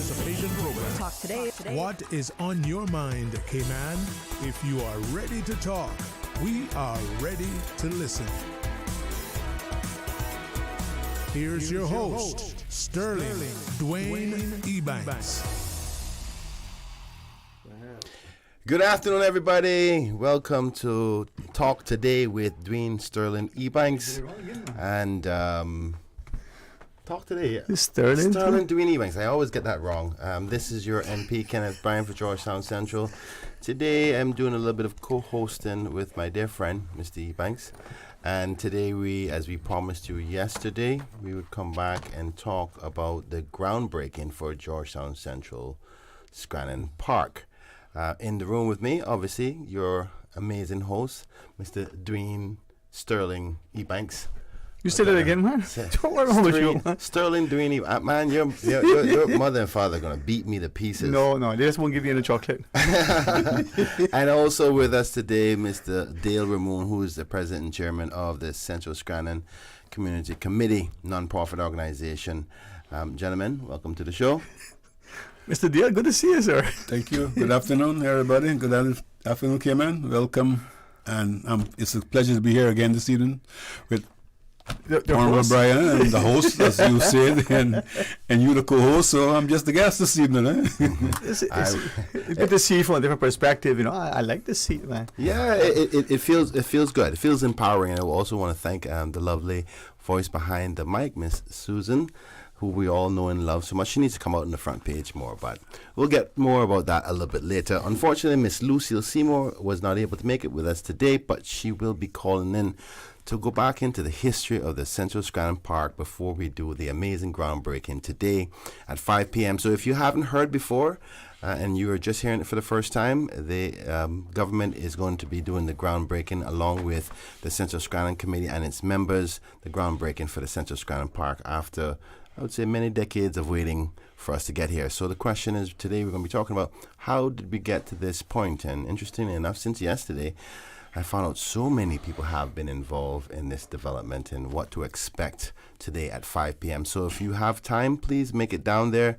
participation program. Talk today. What is on your mind, Cayman? If you are ready to talk, we are ready to listen. Here's your host, Sterling Dwayne Ebanks. Good afternoon, everybody. Welcome to Talk Today with Dwayne Sterling Ebanks. And Talk Today. Sterling Dwayne Ebanks. I always get that wrong. This is your MP, Kenneth, Bryan for Georgetown Central. Today I'm doing a little bit of co-hosting with my dear friend, Mr. Ebanks. And today as we promised you yesterday, we would come back and talk about the groundbreaking for Georgetown Central Scranton Park. In the room with me, obviously, your amazing host, Mr. Dwayne Sterling Ebanks. You said it again, man. Sterling Dwayne Ebanks. Man, your mother and father are going to beat me to pieces. No, they just won't give you any chocolate. And also with us today, Mr. Dale Ramoon, who is the president and chairman of the Central Scranton Community Committee, non-profit organization. Gentlemen, welcome to the show. Mr. Dale, good to see you, sir. Thank you. Good afternoon, everybody. Good afternoon, Cayman. Welcome. And it's a pleasure to be here again this evening with Honorable Bryan and the host, as you said, and you the co-host. So I'm just the guest this evening. It's good to see you from a different perspective. You know, I like this seat, man. Yeah, it feels good. It feels empowering. And I also want to thank the lovely voice behind the mic, Miss Susan, who we all know and love so much. She needs to come out on the front page more, but we'll get more about that a little bit later. Unfortunately, Miss Lucille Seymour was not able to make it with us today, but she will be calling in to go back into the history of the Central Scranton Park before we do the amazing groundbreaking today at 5 p.m. So if you haven't heard before and you are just hearing it for the first time, the government is going to be doing the groundbreaking along with the Central Scranton Committee and its members, the groundbreaking for the Central Scranton Park after, I would say, many decades of waiting for us to get here. So the question is, today we're going to be talking about how did we get to this point? And interestingly enough, since yesterday, I found out so many people have been involved in this development and what to expect today at 5 p.m. So if you have time, please make it down there.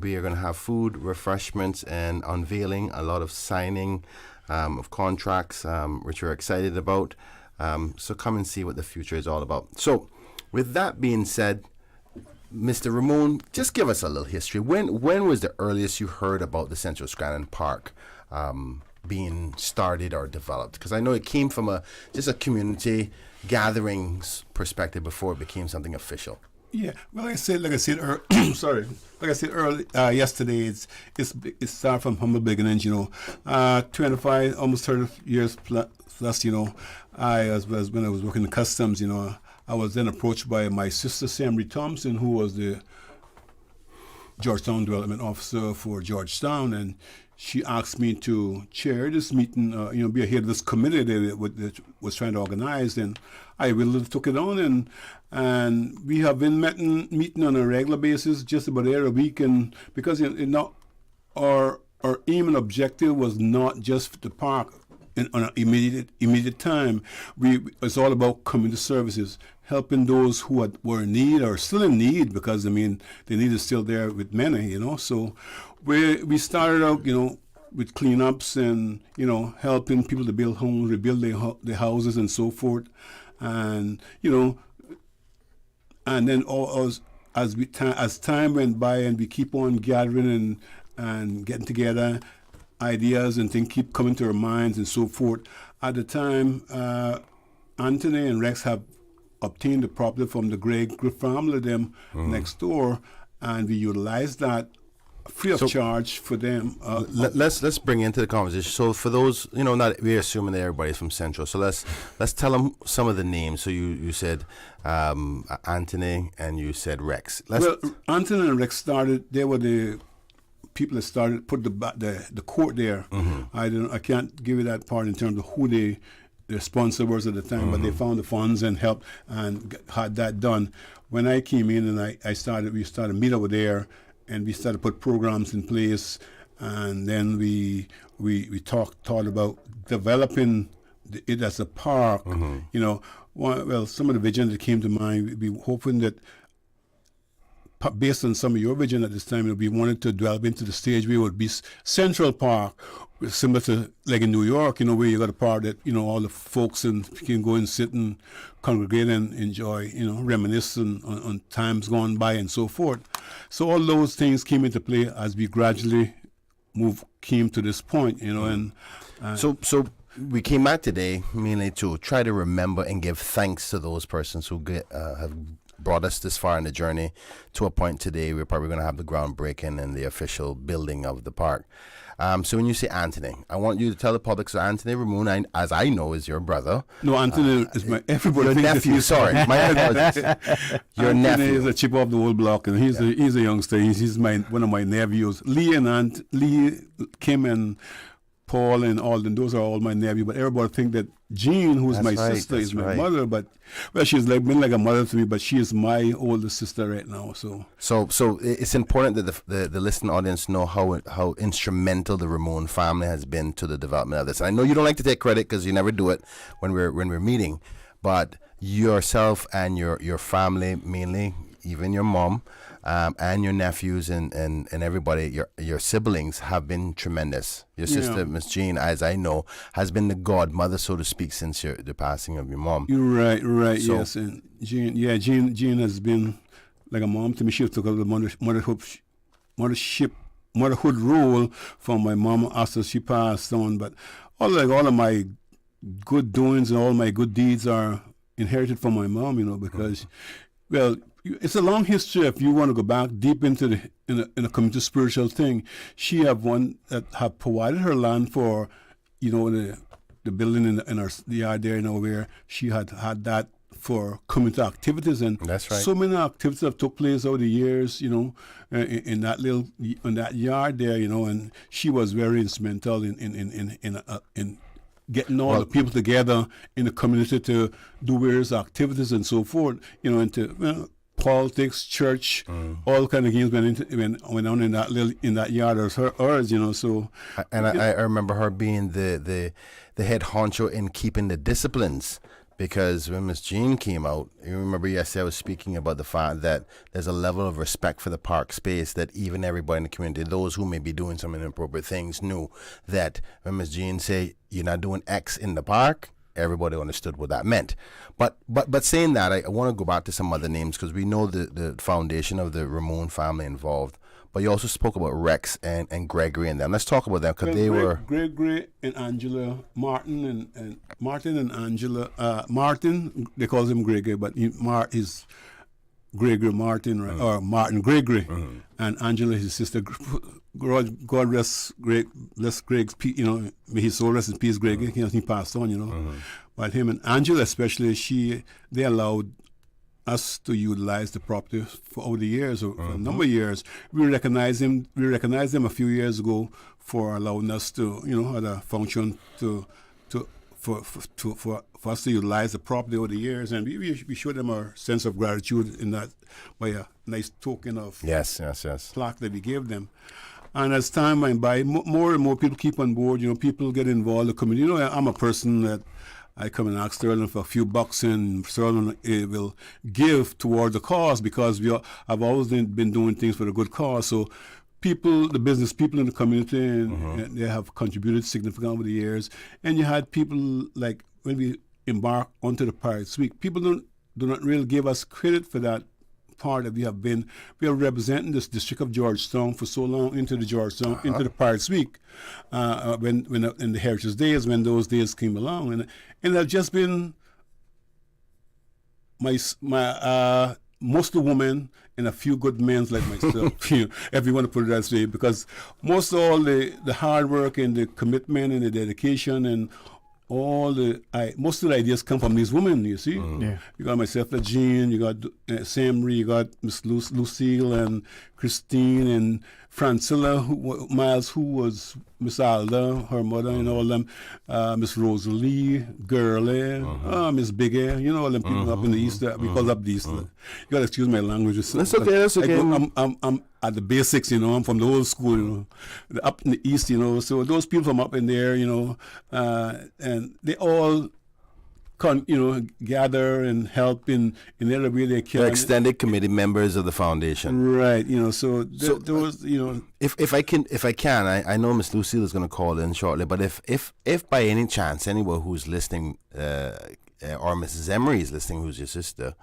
We are going to have food, refreshments, and unveiling, a lot of signing of contracts, which we're excited about. So come and see what the future is all about. So with that being said, Mr. Ramoon, just give us a little history. When was the earliest you heard about the Central Scranton Park being started or developed? Because I know it came from just a community gatherings perspective before it became something official. Yeah, well, like I said early yesterday, it started from humble beginnings. 25, almost 30 years plus. When I was working in customs, I was then approached by my sister, Sam Thompson, who was the Georgetown Development Officer for Georgetown, and she asked me to chair this meeting, be ahead of this committee that was trying to organize, and I really took it on, and we have been meeting on a regular basis, just about every week, and because our aim and objective was not just the park on an immediate time. It's all about community services, helping those who were in need or still in need, because the need is still there with many, So we started out, with cleanups and helping people to build homes, rebuild their houses and so forth, and and then as time went by and we keep on gathering and getting together, ideas and things keep coming to our minds and so forth. At the time, Anthony and Rex have obtained the property from the Gregg family, them next door, and we utilized that free of charge for them. Let's bring into the conversation. So for those, not we're assuming that everybody's from Central. So let's tell them some of the names. So you said Anthony and you said Rex. Anthony and Rex started. They were the people that started put the court there. I can't give you that part in terms of who their sponsor was at the time, but they found the funds and helped and had that done. When I came in and we started to meet over there, and we started to put programs in place, and then we thought about developing it as a park. Some of the vision that came to mind, we hoping that based on some of your vision at this time, we wanted to delve into the stage where it would be Central Park, similar to like in New York, where you got a park that, all the folks can go and sit and congregate and enjoy, reminisce on times gone by and so forth. So all those things came into play as we gradually came to this point, and So we came back today mainly to try to remember and give thanks to those persons who have brought us this far in the journey to a point today. We're probably going to have the groundbreaking and the official building of the park. So when you say Anthony, I want you to tell the public, so Anthony Ramoon, as I know, is your brother. No, Anthony is my everybody. Your nephew, sorry. My apologies. Your Anthony nephew is a chip off the old block, and he's a youngster. He's one of my nephews. Lee, Kim, and Paul, and Alden. Those are all my nephews. But everybody think that Jean, who's my sister, is my mother. But she's been like a mother to me. But she is my older sister right now. So it's important that the listening audience know how instrumental the Ramoon family has been to the development of this. And I know you don't like to take credit because you never do it when we're meeting, but yourself and your family, mainly even your mom, and your nephews and everybody, your siblings have been tremendous. Your sister, Miss Jean, as I know, has been the godmother, so to speak, since the passing of your mom. You're right, so, yes. And Jean has been like a mom to me. She took up the motherhood role from my mom after she passed on. But all of my good doings and all my good deeds are inherited from my mom, because, well, it's a long history. If you want to go back deep into in a community spiritual thing, she have one that have provided her land for, the building in our yard there, where she had that for community activities, and that's right. So many activities have took place over the years, in that yard there, and she was very instrumental in getting all the people together in the community to do various activities and so forth, into politics, church, all kind of games went on in that yard of hers, So, I remember her being the head honcho in keeping the disciplines. Because when Miss Jean came out, you remember yesterday I was speaking about the fact that there's a level of respect for the park space that even everybody in the community, those who may be doing some inappropriate things, knew that when Miss Jean say you're not doing X in the park, everybody understood what that meant. But saying that, I want to go back to some other names because we know the foundation of the Ramoon family involved. But you also spoke about Rex and Gregory and them. Let's talk about them because they were Gregory and Angela, Martin and Angela. Martin, they call him Gregory, but is Gregory Martin, right? Or Martin Gregory, and Angela, his sister. God rest Greg's, may his soul rest in peace, Gregory. He passed on, But him and Angela especially, they allowed us to utilize the property for over the years, or for a number of years. We recognized them a few years ago for allowing us to, at a function for us to utilize the property over the years, and we showed them our sense of gratitude in that by a nice token of yes plaque that we gave them. And as time went by, more and more people keep on board. People get involved in the community. I'm a person that I come and ask Sterling for a few bucks, and Sterling will give toward the cause because I've always been doing things for a good cause. So the business people in the community, and they have contributed significantly over the years. And you had people like when we embark onto the Pirates Week, people do not really give us credit for that part that we are representing this district of Georgetown for so long into the Pirates Week, when in the Heritage Days, when those days came along, and I've just been my most of the women and a few good men like myself, if you want to put it that way, because most of all the hard work and the commitment and the dedication and most of the ideas come from these women, you see. Yeah. You got myself, Jean, you got Sam Ree, you got Miss Lucille and Christine and Francilla Miles, who was Miss Alda, her mother, and all them, Miss Rosalie, Girlie, Miss Biggie, all them people up in the East, we call up the East. You got to excuse my language. That's okay. I'm at the basics, I'm from the old school, up in the East, so those people from up in there, and they all gather and help in every way they can. The extended committee members of the foundation. Right, so there was, If I can, I know Miss Lucille is going to call in shortly, but if by any chance anyone who's listening, or Mrs. Emery is listening, who's your sister,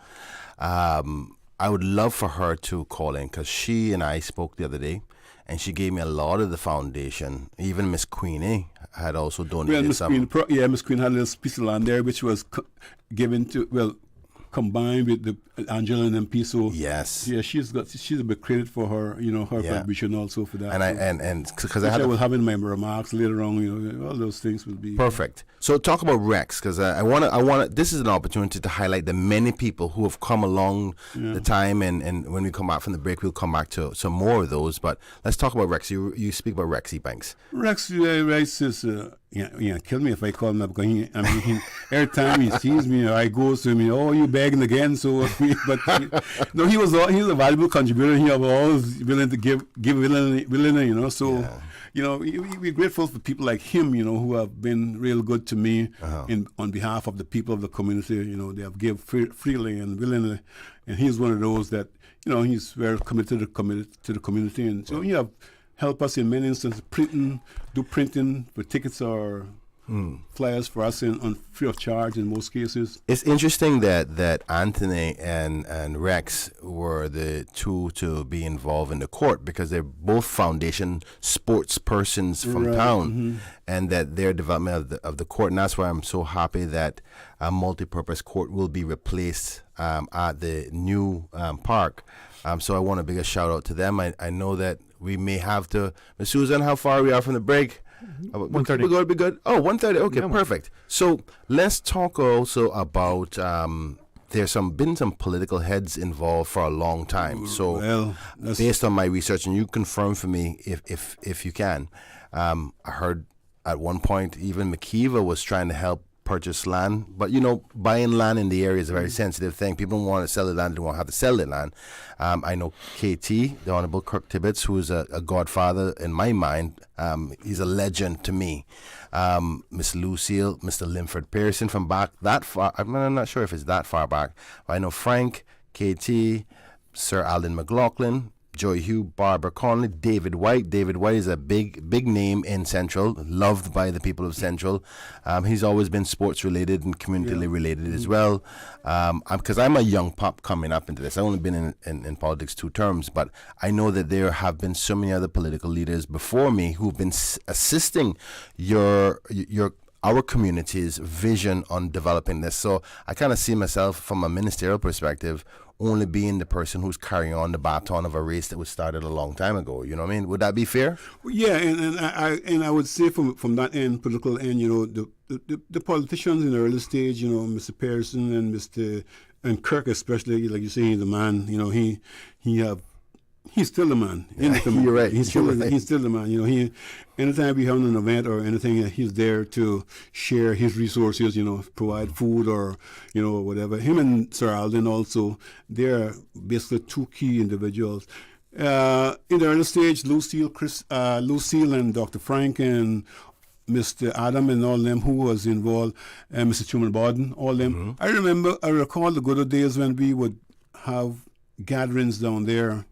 I would love for her to call in, because she and I spoke the other day, and she gave me a lot of the foundation. Even Miss Queenie had also donated some. Miss Queen had a little piece of land there, which was given to, combined with the Angela and MP. So yes, yeah, she's a bit credit for her, her contribution also for that. And because I will have in my remarks later on, all those things will be perfect. So talk about Rex, because I want. This is an opportunity to highlight the many people who have come along the time, and when we come back from the break, we'll come back to some more of those. But let's talk about Rex. You speak about Rex Ebanks. Rex is. Kill me if I call him up, because every time he sees me, I goes to me, oh, you begging again? So, but he's a valuable contributor. He was always willing to give willingly, So, we're grateful for people like him, who have been real good to me on behalf of the people of the community. They have given freely and willingly, and he's one of those that he's very committed to the community, and so you have. Help us in many instances, do printing for tickets or flyers for us on free of charge in most cases. It's interesting that Anthony and Rex were the two to be involved in the court, because they're both foundation sports persons from town, and that their development of the court. And that's why I'm so happy that a multi-purpose court will be replaced at the new park. So I want to big a shout out to them. I know that we may have to. Ms. Susan, how far we are from the break? 1:30. We're going to be good. Oh, 1:30. Okay, perfect. So let's talk also about. There's been some political heads involved for a long time. So based on my research, and you confirm for me if you can, I heard at one point even McKeever was trying to help purchase land, but buying land in the area is a very sensitive thing. People don't want to sell the land; they won't have to sell the land. I know KT, the Honorable Kirk Tibbetts, who is a godfather in my mind. He's a legend to me. Miss Lucille, Mr. Linford Pearson, from back that far. I'm not sure if it's that far back. But I know Frank, KT, Sir Alden McLaughlin, Joy Hugh, Barbara Conley, David White. David White is a big name in Central, loved by the people of Central. He's always been sports related and community related as well. Because I'm a young pup coming up into this. I've only been in politics 2 terms, but I know that there have been so many other political leaders before me who've been assisting our community's vision on developing this. So I kind of see myself from a ministerial perspective only being the person who's carrying on the baton of a race that was started a long time ago. You know what I mean? Would that be fair? Yeah, and I would say from that end, political end, the politicians in the early stage, Mr. Pearson and Kirk especially, like you say, he's the man. He's still the man. You're right. He's still the man. Anytime we have an event or anything, he's there to share his resources. Provide food or whatever. Him and Sir Alden also, they're basically 2 key individuals. In the early stage, Lucille and Dr. Frank and Mr. Adam and all them who was involved, and Mr. Truman Borden, all them. I recall the good old days when we would have gatherings down there,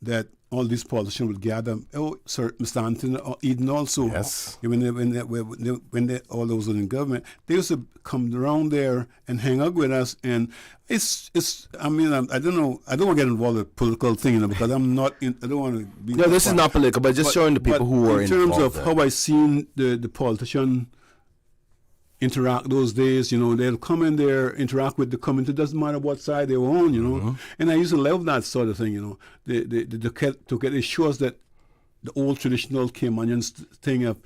that all these politicians would gather. Oh, sir, Mr. Anthony Eden also. Yes. When they all those were in government, they used to come around there and hang out with us. And it's. I mean, I don't know. I don't want to get involved with political thing, because I'm not. I don't want to be. No, this is not political, but just showing the people who were involved. In terms of how I seen the politician interact those days, they'll come in there, interact with the community. It doesn't matter what side they were on, And I used to love that sort of thing, It shows that the old traditional Caymanian thing of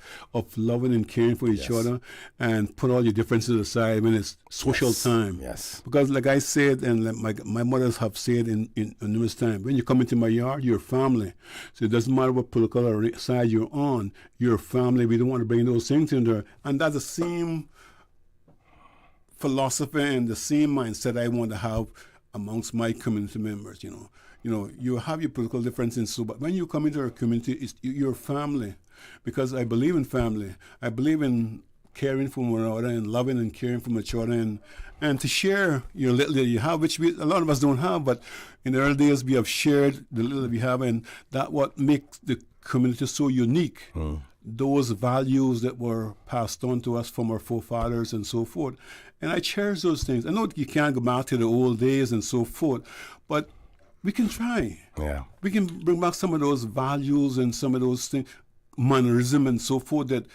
loving and caring for each other, and put all your differences aside when it's social time. Yes. Because like I said, and like my mothers have said in numerous times, when you come into my yard, you're family. So it doesn't matter what political or side you're on, you're family. We don't want to bring those things in there. And that's the same philosophy and the same mindset I want to have amongst my community members. You have your political differences, but when you come into our community, you're family, because I believe in family. I believe in caring for one another and loving and caring for each other and to share your little that you have, which a lot of us don't have, but in the early days we have shared the little that we have, and that what makes the community so unique. Those values that were passed on to us from our forefathers and so forth. And I cherish those things. I know you can't go back to the old days and so forth, but we can try. Yeah. We can bring back some of those values and some of those things, mannerism and so forth. And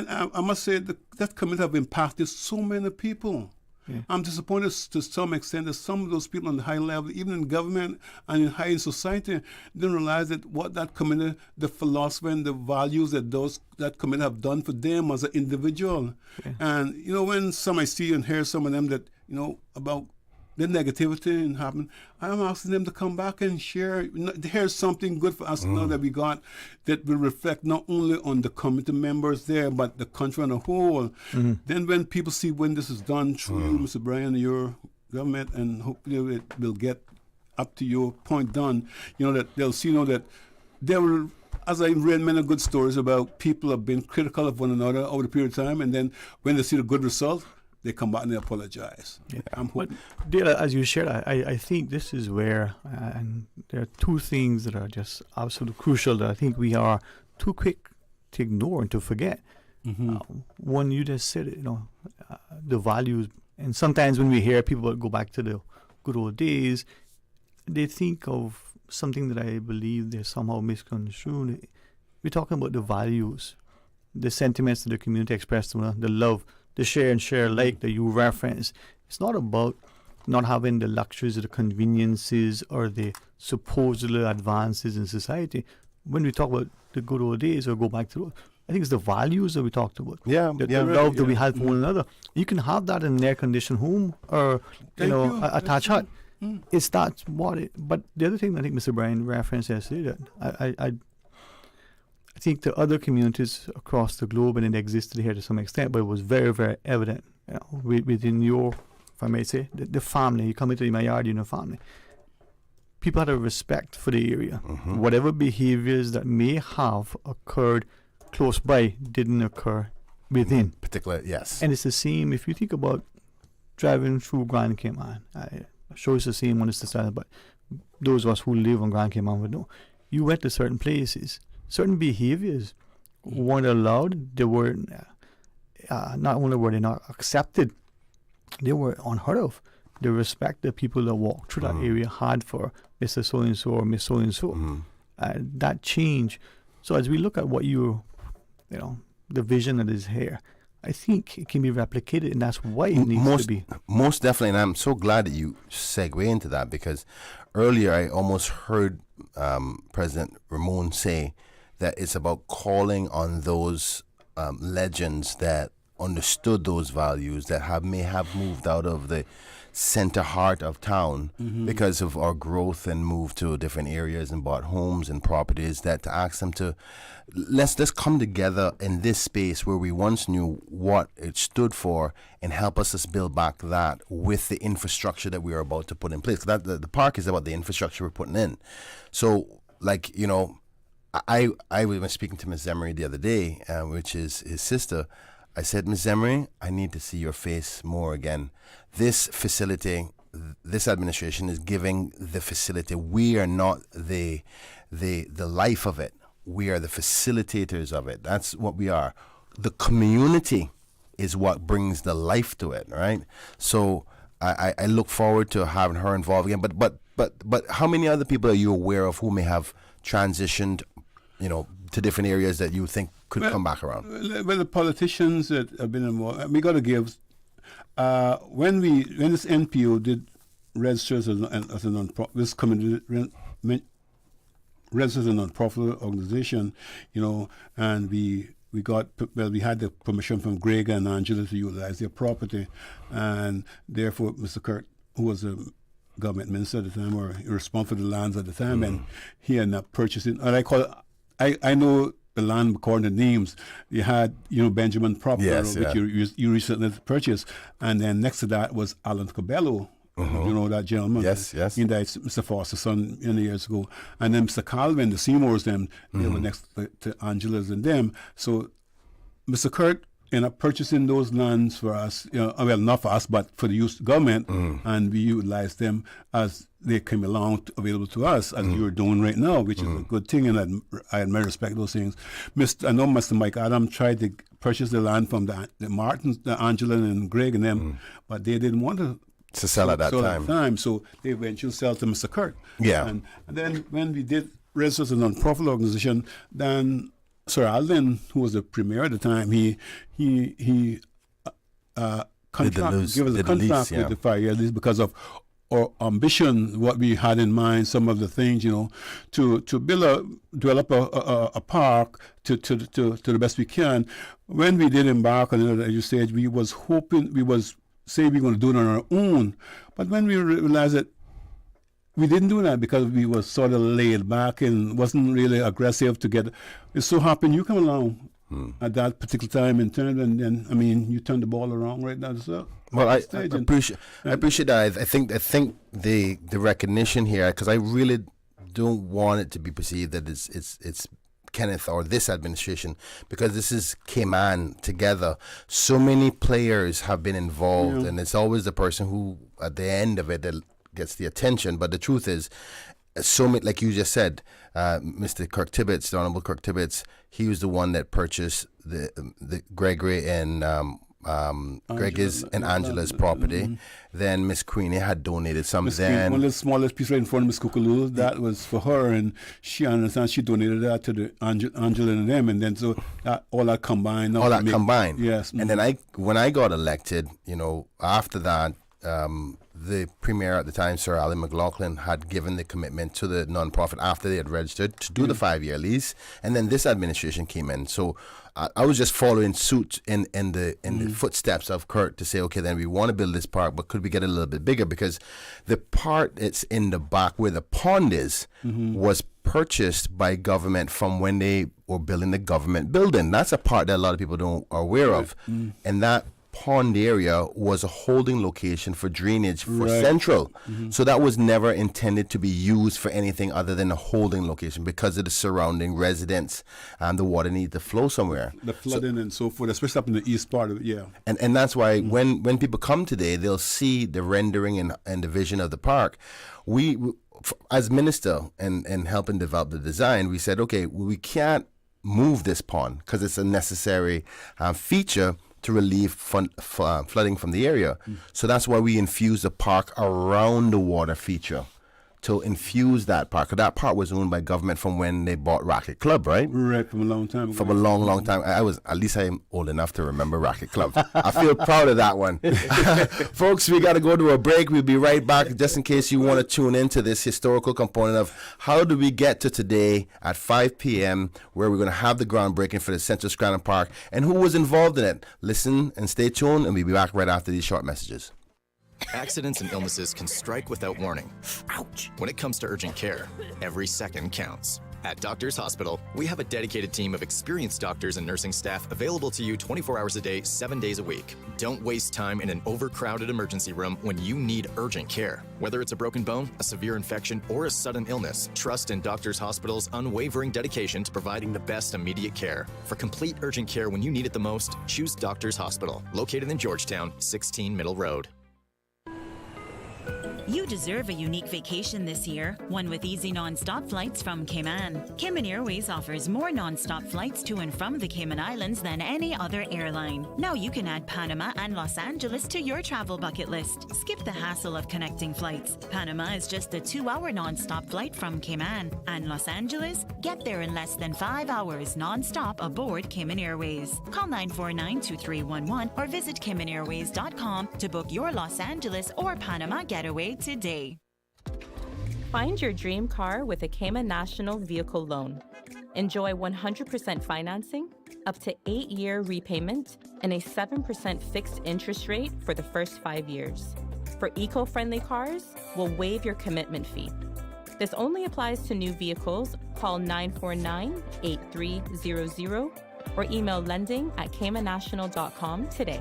I must say that community have impacted so many people. Yeah. I'm disappointed to some extent that some of those people on the high level, even in government and in high society, didn't realize that what that community, the philosophy and the values that community have done for them as an individual. Yeah. And, when I see and hear some of them that, about the negativity and happen, I'm asking them to come back and share. Here's something good for us now that we got that will reflect not only on the community members there, but the country on a whole. Then when people see when this is done through you, Mr. Bryan, your government, and hopefully it will get up to your point done, that they'll see, that they will, as I read many good stories about people have been critical of one another over the period of time, and then when they see the good result, they come back and they apologize. Yeah. But Dale, as you shared, I think this is where, and there are two things that are just absolutely crucial that I think we are too quick to ignore and to forget. One, you just said it, the values. And sometimes when we hear people go back to the good old days, they think of something that I believe they're somehow misconstrued. We're talking about the values, the sentiments that the community expressed, the love, the share and share alike that you reference. It's not about not having the luxuries or the conveniences or the supposed advances in society. When we talk about the good old days or go back to, I think it's the values that we talked about. The love that we had for one another. You can have that in an air-conditioned home or, a attached hut. It's that but the other thing I think Mr. Bryan referenced yesterday, that I think the other communities across the globe, and it existed here to some extent, but it was very, very evident, within your, if I may say, the family. You come into my yard, family. People had a respect for the area. Whatever behaviors that may have occurred close by didn't occur within. Particular, yes. And it's the same if you think about driving through Grand Cayman. I'm sure it's the same when it's decided, but those of us who live on Grand Cayman would know. You went to certain places. Certain behaviors weren't allowed. They were not only were they not accepted, they were unheard of. The respect that people that walked through that area had for Mr. So-and-so or Miss So-and-so. That change. So as we look at what the vision that is here, I think it can be replicated, and that's why it needs to be. Most definitely, and I'm so glad that you segue into that, because earlier I almost heard President Ramoon say that it's about calling on those legends that understood those values, that may have moved out of the center heart of town because of our growth and moved to different areas and bought homes and properties, that to ask them to let's come together in this space where we once knew what it stood for and help us to build back that with the infrastructure that we are about to put in place. That the park is about the infrastructure we're putting in. So, I was speaking to Ms. Emery the other day, which is his sister. I said, Ms. Emery, I need to see your face more again. This facility, this administration is giving the facility. We are not the life of it. We are the facilitators of it. That's what we are. The community is what brings the life to it, right? So I look forward to having her involved again. But how many other people are you aware of who may have transitioned, to different areas that you think could come back around? Well, the politicians that have been involved, we got to give. When this NPO did register as a non-profit, this community registered as a non-profit organization, and we had the permission from Greg and Angela to utilize their property, and therefore Mr. Kurt, who was a government minister at the time, or responsible for the lands at the time, and he had not purchased it. And I know the land according to names. You had, Benjamin Proper, which you recently purchased, and then next to that was Alan Cabello. That gentleman. Yes. He died, Mr. Foster's son, many years ago. And then Mr. Calvin, the Seymours, they were next to Angela's and them. So Mr. Kurt end up purchasing those lands for us, well, not for us, but for the government, and we utilized them as they came along available to us, as you're doing right now, which is a good thing, and I admire, respect those things. I know Mr. Mike Adam tried to purchase the land from the Martins, the Angela and Greg and them, but they didn't want to sell at that time. So they eventually sell to Mr. Kurt. Yeah. And then when we did register as a non-profit organization, then Sir Alvin, who was the premier at the time, he gave us a contract with the 5 year lease because of our ambition, what we had in mind, some of the things, to develop a park to the best we can. When we did embark on it, as you said, we was hoping, we was saying we were going to do it on our own, but when we realized that we didn't do that because we were sort of laid back and wasn't really aggressive to get. It so happened you come along at that particular time in turn, and then you turned the ball around right now. So well, I appreciate that. I think the recognition here, because I really don't want it to be perceived that it's Kenneth or this administration, because this is Cayman together. So many players have been involved, and it's always the person who at the end of it that gets the attention. But the truth is, so many, like you just said, Mr. Kirk Tibbetts, the Honorable Kirk Tibbetts, he was the one that purchased the Gregory and Greg's and Angela's property. Then Miss Queenie had donated some. Then one of the smallest piece right in front of Miss Kukululu, that was for her, and she donated that to the Angela and them, and then so all that combined. Yes. And then when I got elected, after that. The premier at the time, Sir Alan McLaughlin, had given the commitment to the nonprofit after they had registered to do the 5 year lease, and then this administration came in. So I was just following suit in the footsteps of Kurt to say, okay, then we want to build this park, but could we get it a little bit bigger? Because the part that's in the back where the pond is was purchased by government from when they were building the government building. That's a part that a lot of people are aware of, and that pond area was a holding location for drainage for Central. So that was never intended to be used for anything other than a holding location because of the surrounding residents and the water needed to flow somewhere. The flooding and so forth, especially up in the east part of it, And that's why when people come today, they'll see the rendering and the vision of the park. We as minister and helping develop the design, we said, okay, we can't move this pond because it's a necessary feature to relieve flooding from the area. So that's why we infused the park around the water feature to infuse that park. That park was owned by government from when they bought Racket Club, right? Right, from a long time ago. From a long, long time. At least I'm old enough to remember Racket Club. I feel proud of that one. Folks, we got to go to a break. We'll be right back just in case you want to tune into this historical component of how do we get to today at 5 p.m. where we're going to have the groundbreaking for the Central Scranton Park and who was involved in it. Listen and stay tuned, and we'll be back right after these short messages. Accidents and illnesses can strike without warning. Ouch! When it comes to urgent care, every second counts. At Doctors Hospital, we have a dedicated team of experienced doctors and nursing staff available to you 24 hours a day, 7 days a week. Don't waste time in an overcrowded emergency room when you need urgent care. Whether it's a broken bone, a severe infection, or a sudden illness, trust in Doctors Hospital's unwavering dedication to providing the best immediate care. For complete urgent care when you need it the most, choose Doctors Hospital, located in Georgetown, 16 Middle Road. You deserve a unique vacation this year, one with easy non-stop flights from Cayman. Cayman Airways offers more non-stop flights to and from the Cayman Islands than any other airline. Now you can add Panama and Los Angeles to your travel bucket list. Skip the hassle of connecting flights. Panama is just a 2-hour non-stop flight from Cayman. And Los Angeles? Get there in less than 5 hours non-stop aboard Cayman Airways. Call 949-2311 or visit CaymanAirways.com to book your Los Angeles or Panama getaway today. Find your dream car with a Cayman National Vehicle Loan. Enjoy 100% financing, up to 8-year repayment, and a 7% fixed interest rate for the first 5 years. For eco-friendly cars, we'll waive your commitment fee. This only applies to new vehicles. Call 949-8300 or email lending@caymannational.com today.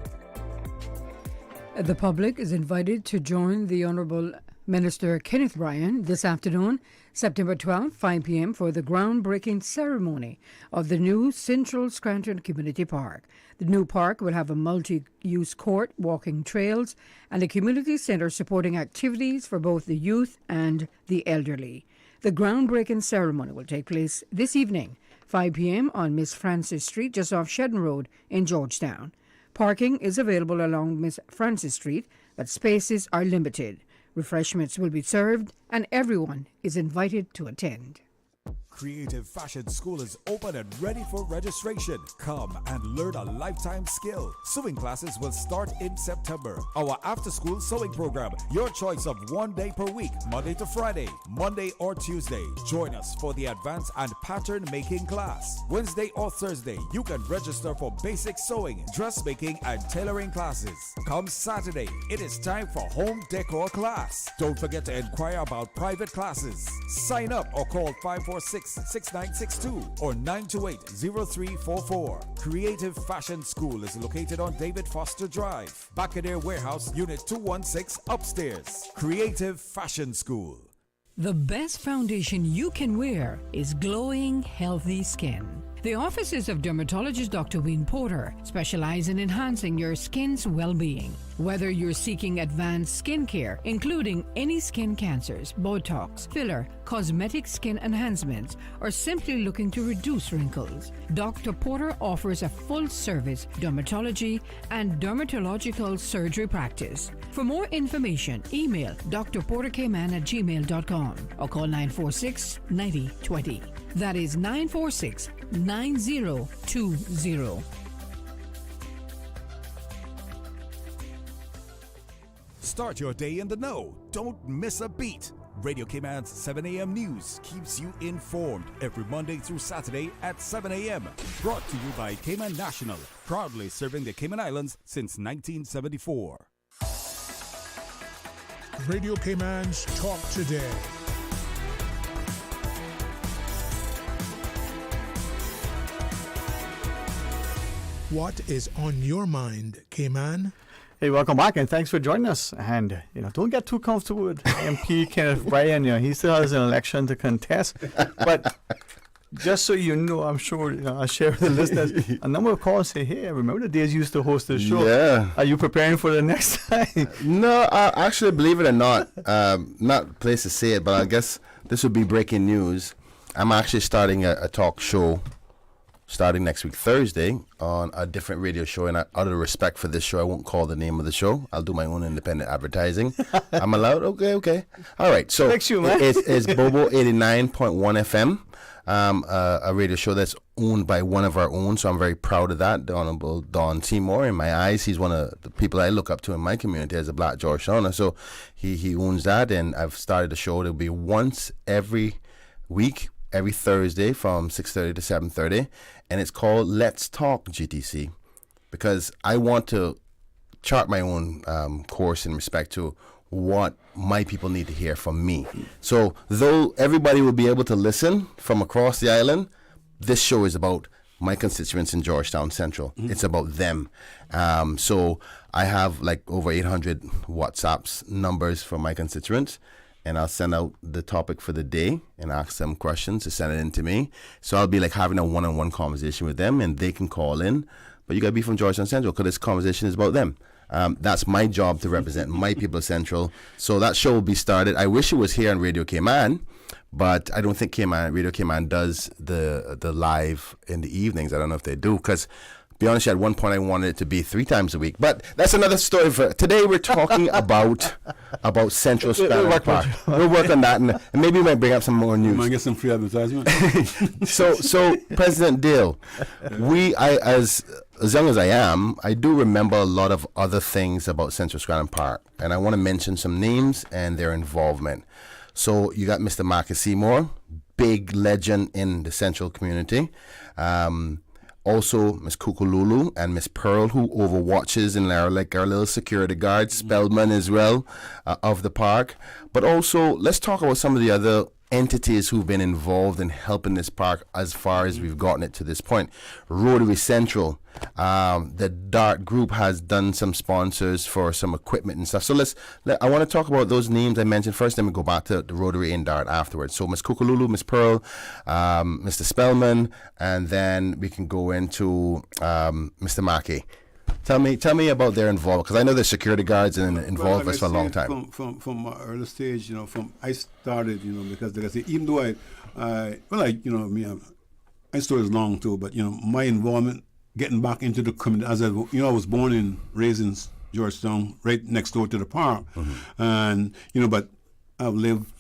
The public is invited to join the Honorable Minister Kenneth Bryan this afternoon, September 12th, 5 p.m. for the groundbreaking ceremony of the new Central Scranton Community Park. The new park will have a multi-use court, walking trails, and a community center supporting activities for both the youth and the elderly. The groundbreaking ceremony will take place this evening, 5 p.m. on Miss Francis Street, just off Shedden Road in Georgetown. Parking is available along Miss Francis Street, but spaces are limited. Refreshments will be served, and everyone is invited to attend. Creative Fashion School is open and ready for registration. Come and learn a lifetime skill. Sewing classes will start in September. Our after-school sewing program, your choice of 1 day per week, Monday to Friday, Monday or Tuesday. Join us for the advanced and pattern making class. Wednesday or Thursday, you can register for basic sewing, dressmaking, and tailoring classes. Come Saturday, it is time for home decor class. Don't forget to inquire about private classes. Sign up or call 546-6962 or 928-0344. Creative Fashion School is located on David Foster Drive, Bacadere Warehouse, Unit 216, upstairs. Creative Fashion School. The best foundation you can wear is glowing, healthy skin. The offices of dermatologist Dr. Wayne Porter specialize in enhancing your skin's well-being. Whether you're seeking advanced skincare, including any skin cancers, Botox, filler, cosmetic skin enhancements, or simply looking to reduce wrinkles, Dr. Porter offers a full-service dermatology and dermatological surgery practice. For more information, email drporterkman@gmail.com or call 946-9020. That is 946-9020. Start your day in the know. Don't miss a beat. Radio Cayman's 7 a.m. news keeps you informed every Monday through Saturday at 7 a.m. Brought to you by Cayman National, proudly serving the Cayman Islands since 1974. Radio Cayman's Talk Today. What is on your mind, Cayman? Hey, welcome back, and thanks for joining us. And don't get too comfortable with MP Kenneth Bryan. He still has an election to contest. But just so you know, I'm sure I'll share with the listeners. A number of calls say, "Hey, I remember the days you used to host the show. Yeah. Are you preparing for the next time?" No, actually, believe it or not, not a place to say it, but I guess this would be breaking news. I'm actually starting a talk show starting next week, Thursday, on a different radio show. And out of respect for this show, I won't call the name of the show. I'll do my own independent advertising. I'm allowed? Okay. All right. So Thanks, man. It's Bobo 89.1 FM, a radio show that's owned by one of our own. So I'm very proud of that. The Honorable Don Seymour. In my eyes, he's one of the people I look up to in my community as a black Georgetowner. So he owns that. And I've started a show. It'll be once every week, every Thursday from 6:30 to 7:30, and it's called Let's Talk GTC, because I want to chart my own course in respect to what my people need to hear from me. So though everybody will be able to listen from across the island, this show is about my constituents in Georgetown Central. It's about them. So I have like over 800 WhatsApps numbers from my constituents, and I'll send out the topic for the day and ask them questions to send it in to me. So I'll be like having a one-on-one conversation with them, and they can call in. But you got to be from Georgetown Central, because this conversation is about them. That's my job, to represent my people of Central. So that show will be started. I wish it was here on Radio Cayman, but I don't think Radio Cayman does the live in the evenings. I don't know if they do, because be honest, at one point I wanted it to be 3 times a week, but that's another story. For today, we're talking about Central Scranton Park. We'll work on that, and maybe we might bring up some more news. Might get some free advertisement. So President Dale, as young as I am, I do remember a lot of other things about Central Scranton Park, and I want to mention some names and their involvement. So you got Mr. Marcus Seymour, big legend in the Central community. Also, Miss Kukululu and Miss Pearl, who overwatches and are like our little security guards, Spellman as well, of the park. But also, let's talk about some of the other entities who've been involved in helping this park as far as we've gotten it to this point. Rotary Central, the Dart Group has done some sponsors for some equipment and stuff. So I want to talk about those names I mentioned first, then we go back to the Rotary and Dart afterwards. So Miss Kukululu, Miss Pearl, Mr. Spellman, and then we can go into Mr. Mackey. Tell me about their involvement, because I know they're security guards and involved with us for a long time. From my early stage, I started, because like I say, even though my story is long too, but my involvement getting back into the community, as I was born and raised in Georgetown, right next door to the park, and but I've lived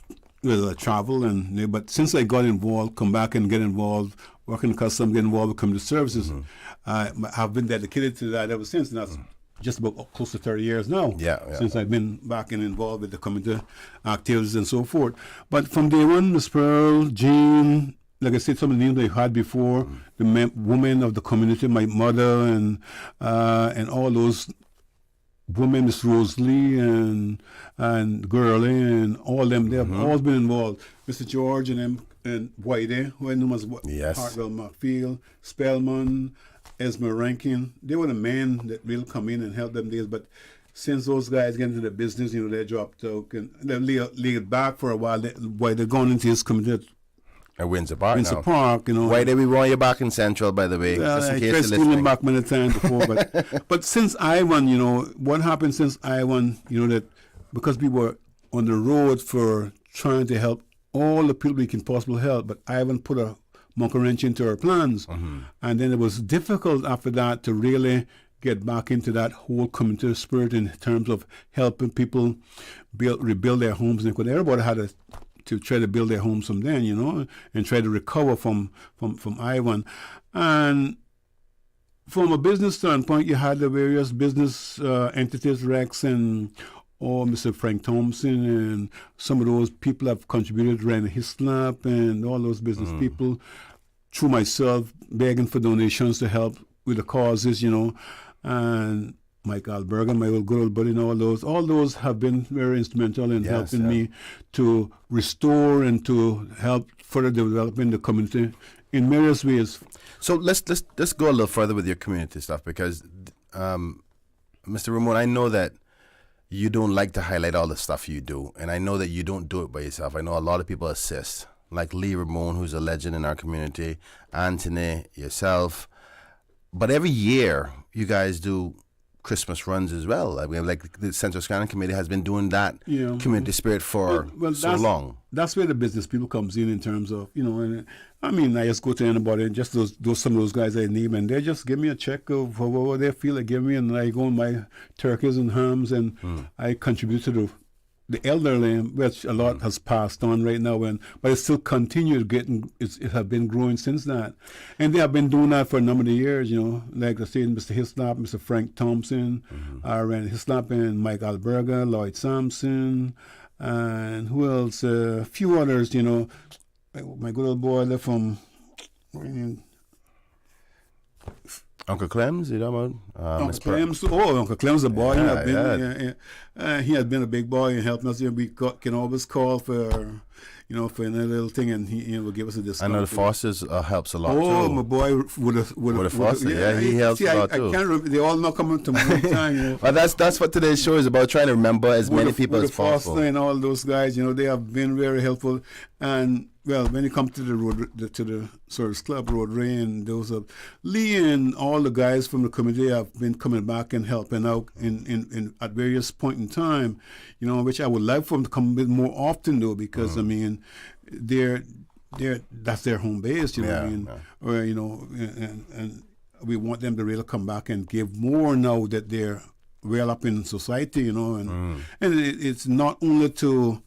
with travel but since I got involved, come back and get involved, working customs, get involved with community services. I've been dedicated to that ever since, and that's just about close to 30 years now. Since I've been back and involved with the community activities and so forth. But from day one, Miss Pearl, Jean, like I said, some of the names I had before, the women of the community, my mother, and all those women, Miss Rosalie and Gurley, and all them, they have all been involved. Mr. George and Whitey, who I knew as Hartwell McField, Spellman, Esmer Rankin, they were the men that really come in and help them days. But since those guys get into the business, they dropped out and they laid back for a while. While they're going into his community at Windsor Park. Why did we want you back in Central, by the way? I tried schooling back many times before, but since Ivan, what happened since Ivan, that because we were on the road for trying to help all the people we can possibly help, but Ivan put a monkey wrench into our plans, and then it was difficult after that to really get back into that whole community spirit in terms of helping people rebuild their homes. And everybody had to try to build their homes from then, and try to recover from Ivan. And from a business standpoint, you had the various business entities, Rex and Mr. Frank Thompson, and some of those people have contributed, Ryan Hislop and all those business people, through myself, begging for donations to help with the causes, and Mike Alberga, my good old buddy, and all those have been very instrumental in helping me to restore and to help further developing the community in various ways. So let's go a little further with your community stuff, because Mr. Ramoon, I know that you don't like to highlight all the stuff you do, and I know that you don't do it by yourself. I know a lot of people assist, like Lee Ramoon, who's a legend in our community, Anthony, yourself. But every year, you guys do Christmas runs as well. I mean, like the Central Scranton Committee has been doing that community spirit for so long. That's where the business people comes in terms of, and I just go to anybody, and just some of those guys I name, and they just give me a check of whatever they feel they give me, and I go on my turkeys and hams, and I contribute to the elderly, which a lot has passed on right now, but it still continues it have been growing since that. And they have been doing that for a number of years, like I said, Mr. Hislop, Mr. Frank Thompson, Randy Hislop, and Mike Alberga, Lloyd Sampson, and who else? A few others, my good old boy left from Uncle Clems, you know about? Uncle Clems. Uncle Clems, the boy. He had been a big boy and helped us. We can always call for, for another little thing, and he will give us a discount. I know the Fosters helps a lot too. Oh, my boy with a Foster, he helps a lot too. I can't remember. They all not coming to one time. Well, that's what today's show is about, trying to remember as many people as possible. Foster and all those guys, they have been very helpful. And well, when you come to the Service Club, Rotary, and those Lee and all the guys from the committee have been coming back and helping out in at various point in time, which I would like for them to come a bit more often though, because they're that's their home base, or and we want them to really come back and give more now that they're well up in society, and it's not only to.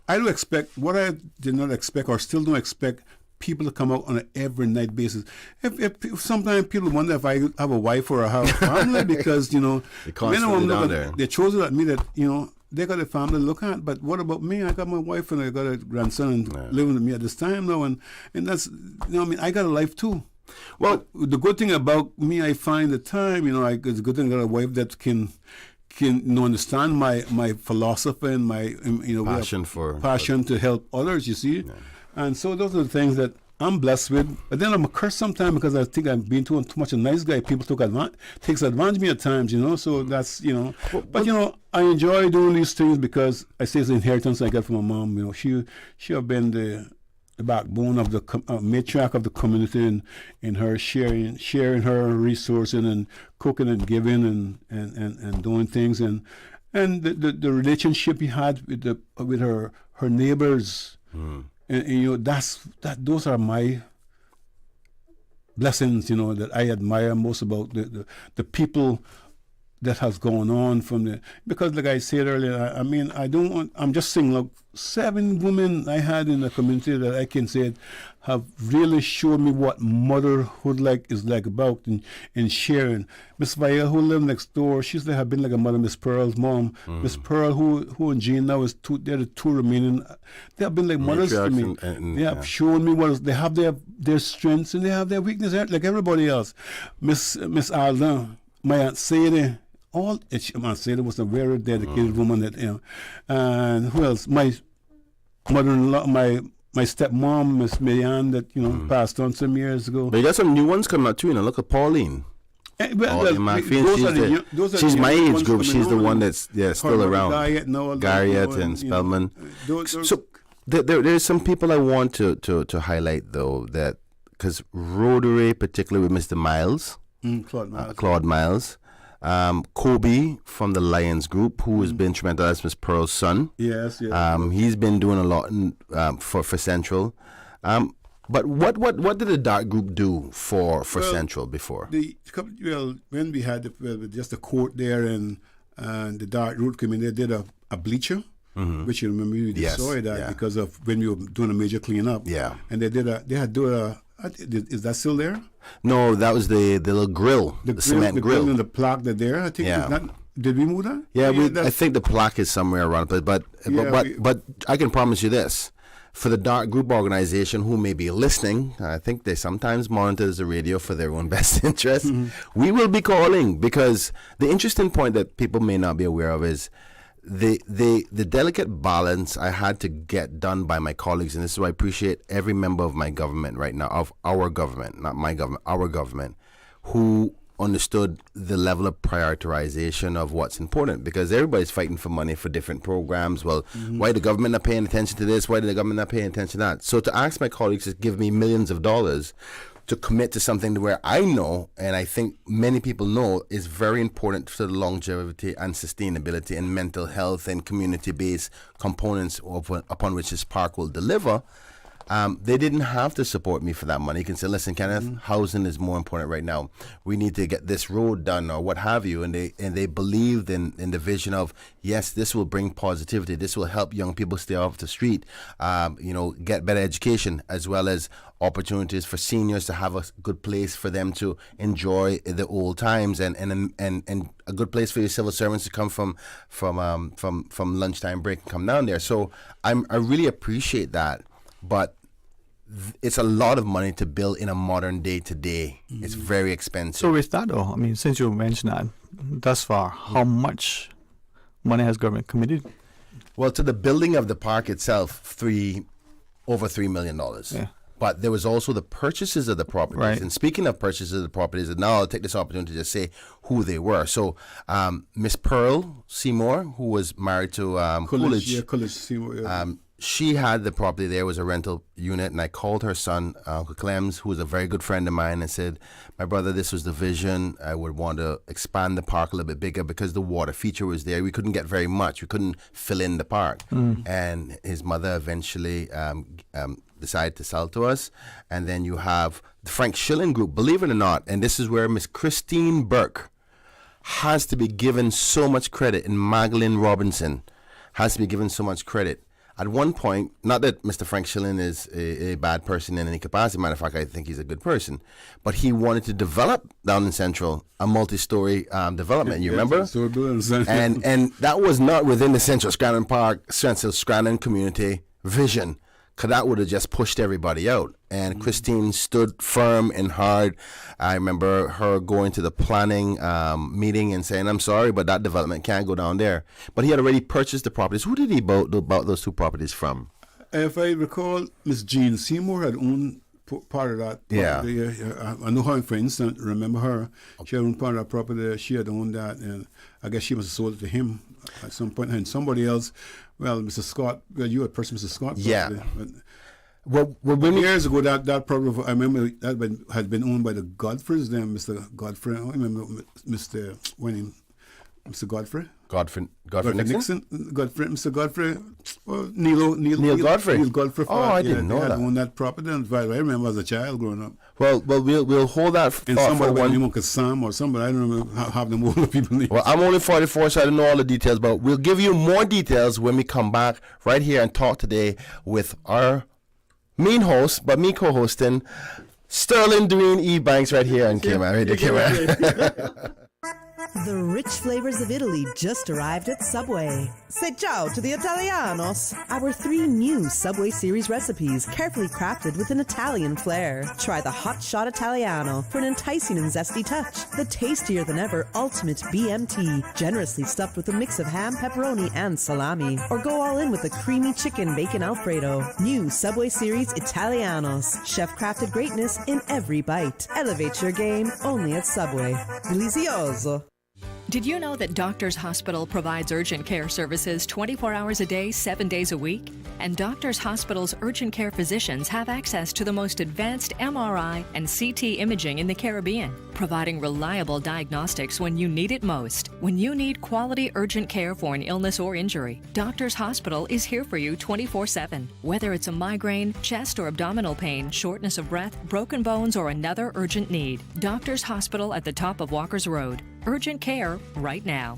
I don't expect, what I did not expect or still don't expect, people to come out on an every night basis. If sometimes people wonder if I have a wife or a family, because, many of them they chose it at me that, they got a family to look at, but what about me? I got my wife and I got a grandson living with me at this time now, and that's, I got a life too. Well, the good thing about me, I find the time, it's a good thing I got a wife that can can understand my philosophy and my passion to help others. You see, and so those are the things that I'm blessed with. But then I'm a curse sometimes because I think I've been too much a nice guy. People takes advantage of me at times, So that's But I enjoy doing these things because I say it's an inheritance I got from my mom. She have been the backbone of the matriarch of the community, and her sharing her resources and cooking and giving and doing things and the relationship he had with her neighbors. And those are my blessings, that I admire most about the people that has gone on because like I said earlier, I'm just saying, 7 women I had in the community that I can say have really showed me what motherhood is about and sharing. Miss Vaya, who lived next door, she's have been like a mother. Miss Pearl's mom, Miss Pearl, who and Jean now they're the 2 remaining. They have been like mothers to me. They have shown me they have their strengths and they have their weaknesses like everybody else. Miss Alda, my Aunt Sadie. Aunt Sadie was a very dedicated woman and who else? My mother-in-law, my stepmom, Miss Marianne, that passed on some years ago. But you got some new ones coming out too. Look at Pauline. She's my age group. She's the one that's still around. Garriott and Spellman. So there's some people I want to highlight though, that because Rotary, particularly with Mr. Miles, Claude Miles. Kobe from the Lions group, who has been tremendous. That's Miss Pearl's son. Yes. He's been doing a lot for Central. But what did the dark group do for Central before? When we had just the court there and the dark group came in, they did a bleacher. Which you remember we destroyed that because of when we were doing a major cleanup. Yeah, and they had do a. Is that still there? No, that was the little grill, the cement grill. And the plaque that there. I think. Did we move that? Yeah, I think the plaque is somewhere around. But I can promise you this: for the dark group organization who may be listening, I think they sometimes monitor the radio for their own best interest. We will be calling because the interesting point that people may not be aware of is. The delicate balance I had to get done by my colleagues, and this is why I appreciate every member of my government right now, of our government, not my government, our government, who understood the level of prioritization of what's important, because everybody's fighting for money for different programs. Well, why the government not paying attention to this? Why the government not paying attention to that? So to ask my colleagues to give me millions of dollars to commit to something where I know, and I think many people know, is very important to the longevity and sustainability and mental health and community-based components upon which this park will deliver. They didn't have to support me for that money. You can say, listen, Kenneth, housing is more important right now. We need to get this road done or what have you. And they believed in the vision of, yes, this will bring positivity. This will help young people stay off the street, get better education, as well as opportunities for seniors to have a good place for them to enjoy the old times and a good place for your civil servants to come from lunchtime break and come down there. So I really appreciate that. But it's a lot of money to build in a modern day today. It's very expensive. So with that though, since you mentioned that, thus far, how much money has government committed? Well, to the building of the park itself, over $3 million. Yeah. But there was also the purchases of the properties. Right. And speaking of purchases of the properties, and now I'll take this opportunity to say who they were. So Miss Pearl Seymour, who was married to Coolidge. Coolidge Seymour, yeah. She had the property there, was a rental unit, and I called her son, Uncle Clems, who was a very good friend of mine, and said, my brother, this was the vision. I would want to expand the park a little bit bigger because the water feature was there. We couldn't get very much. We couldn't fill in the park. And his mother eventually decided to sell to us. And then you have the Frank Schilling Group, believe it or not, and this is where Miss Christine Burke has to be given so much credit, and Magdalene Robinson has to be given so much credit. At one point, not that Mr. Frank Schilling is a bad person in any capacity. Matter of fact, I think he's a good person. But he wanted to develop down in Central a multi-story development. You remember? And that was not within the Central Scranton Park, Central Scranton community vision. because that would have just pushed everybody out. And Christine stood firm and hard. I remember her going to the planning meeting and saying, I'm sorry, but that development can't go down there. But he had already purchased the properties. Who did he bought those 2 properties from? If I recall, Miss Jean Seymour had owned part of that. Yeah. I know her, for instance, remember her. She had owned part of that property. She had owned that, and I guess she must have sold it to him at some point. And somebody else, well, Mr. Scott, well, you had purchased Mr. Scott. Yeah. Well, years ago, that property, I remember that had been owned by the Godfreys, then Mr. Godfrey. I remember Mr. Mr. Godfrey. Godfrey Nixon. Mr. Godfrey. Well, Neil Godfrey. Neil Godfrey. Oh, I didn't know that. Owned that property. And I remember as a child growing up. Well, we'll hold that and thought somebody for by the one. name of Sam or somebody. I don't remember have them older people names. Well, I'm only 44, so I don't know all the details, but we'll give you more details when we come back right here and talk today with our main host, but me co-hosting, Sterling Dwayne Ebanks right here on Cayman. The rich flavors of Italy just arrived at Subway. Say ciao to the Italianos. Our 3 new Subway series recipes, carefully crafted with an Italian flair. Try the Hot Shot Italiano for an enticing and zesty touch. The tastier than ever ultimate BMT, generously stuffed with a mix of ham, pepperoni, and salami. Or go all in with a creamy chicken bacon Alfredo. New Subway series Italianos. Chef-crafted greatness in every bite. Elevate your game only at Subway. Delizioso. Did you know that Doctors Hospital provides urgent care services 24 hours a day, 7 days a week? And Doctors Hospital's urgent care physicians have access to the most advanced MRI and CT imaging in the Caribbean, providing reliable diagnostics when you need it most. When you need quality urgent care for an illness or injury, Doctors Hospital is here for you 24/7. Whether it's a migraine, chest or abdominal pain, shortness of breath, broken bones, or another urgent need, Doctors Hospital at the top of Walker's Road. Urgent care right now.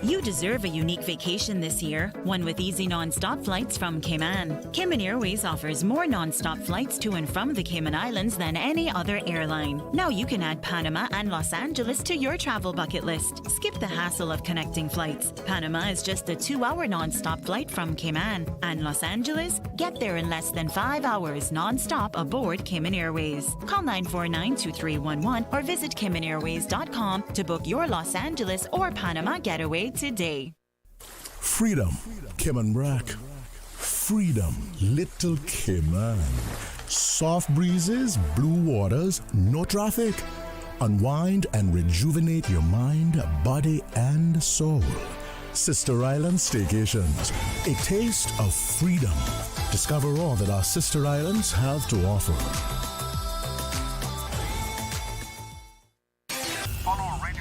You deserve a unique vacation this year, one with easy non-stop flights from Cayman. Cayman Airways offers more non-stop flights to and from the Cayman Islands than any other airline. Now you can add Panama and Los Angeles to your travel bucket list. Skip the hassle of connecting flights. Panama is just a 2-hour non-stop flight from Cayman. And Los Angeles? Get there in less than 5 hours non-stop aboard Cayman Airways. Call 949-2311 or visit CaymanAirways.com to book your Los Angeles or Panama getaway today. Freedom, Cayman Brack. Freedom, Little Cayman. Soft breezes, blue waters, no traffic. Unwind and rejuvenate your mind, body, and soul. Sister Island Staycations, a taste of freedom. Discover all that our sister islands have to offer.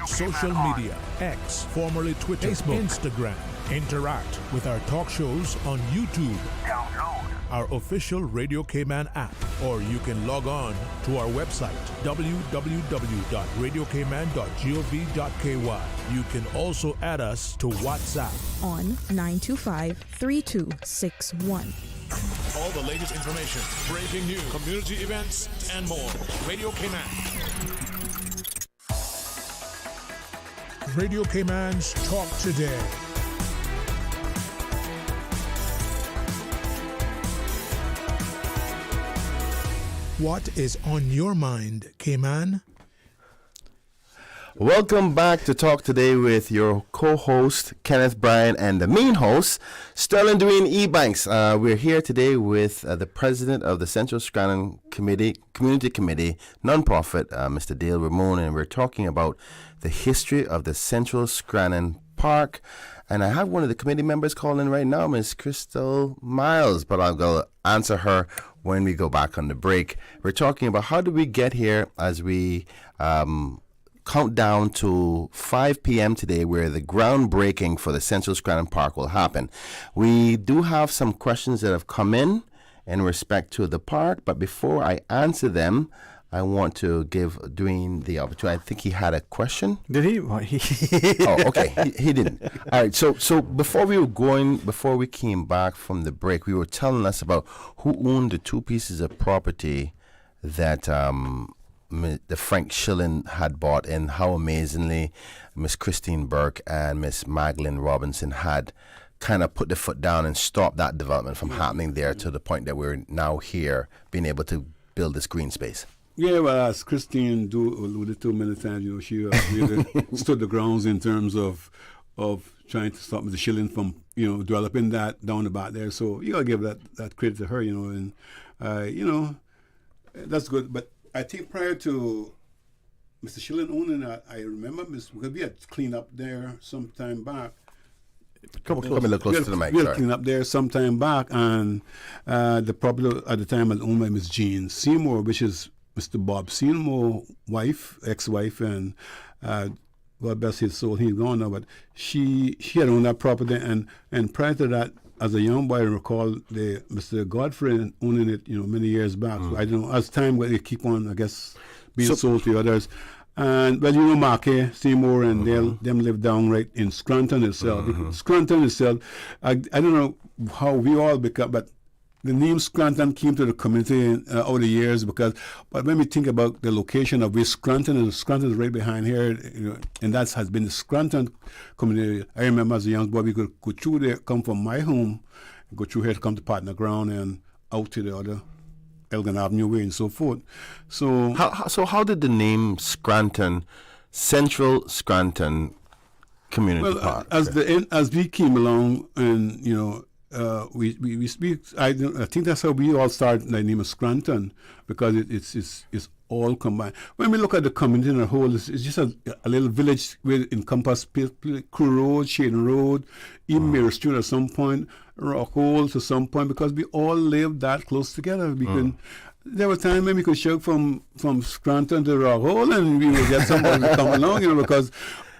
Social media, X, formerly Twitter, Facebook, Instagram. Interact with our talk shows on YouTube. Download our official Radio Cayman app, or you can log on to our website, www.radiocayman.gov.ky. You can also add us to WhatsApp on 925-3261. All the latest information, breaking news, community events, and more. Radio Cayman. Radio Cayman's Talk Today. What is on your mind, Cayman? Welcome back to Talk Today with your co-host, Kenneth, Bryan, and the main host, Sterling Dwayne Ebanks. We're here today with the president of the Central Scranton Community Committee, nonprofit, Mr. Dale Ramoon, and we're talking about the history of the Central Scranton Park. And I have one of the committee members calling right now, Ms. Crystal Miles, but I'll go answer her when we go back on the break. We're talking about how do we get here as we count down to 5 p.m. today, where the groundbreaking for the Central Scranton Park will happen. We do have some questions that have come in respect to the park, but before I answer them, I want to give Dwayne the opportunity. I think he had a question. Did he? Oh, okay. He didn't. All right. So before we came back from the break, we were telling us about who owned the 2 pieces of property that the Frank Schilling had bought, and how amazingly Miss Christine Burke and Miss Magdalene Robinson had kind of put the foot down and stop that development from happening there to the point that we're now here being able to build this green space? Yeah, well, as Christine alluded to many times, she really stood the grounds in terms of trying to stop Mr. Schilling from, developing that down the back there. So you gotta give that credit to her, and that's good. But I think prior to Mr. Schilling owning that, I remember because we had cleaned up there some time back. Come a little closer to the mic. We had cleaned up there some time back, and the property at the time was owned by Miss Jean Seymour, which is Mr. Bob Seymour's wife, ex-wife, and God bless his soul, he's gone now, but she had owned that property, and prior to that, as a young boy, I recall Mr. Godfrey owning it, many years back. So I don't know, as time where they keep on, I guess, being sold to others. And, Marquis, Seymour, and them live down right in Scranton itself. Scranton itself, I don't know how we all become, but the name Scranton came to the community over the years but when we think about the location of where Scranton is right behind here, and that has been the Scranton community. I remember as a young boy, we could go through there, come from my home, go through here to come to Partner Ground and out to the other Elgin Avenue way and so forth. So how did the name Scranton, Central Scranton Community Park? As we came along, and we speak. I think that's how we all started the name of Scranton, because it's all combined. When we look at the community in a whole, it's just a little village where encompass Crew Road, Shaden Road, even Mary Street at some point, Rockhole to some point, because we all lived that close together. There were times when we could shout from Scranton to Rockhole, and we would get somebody to come along, because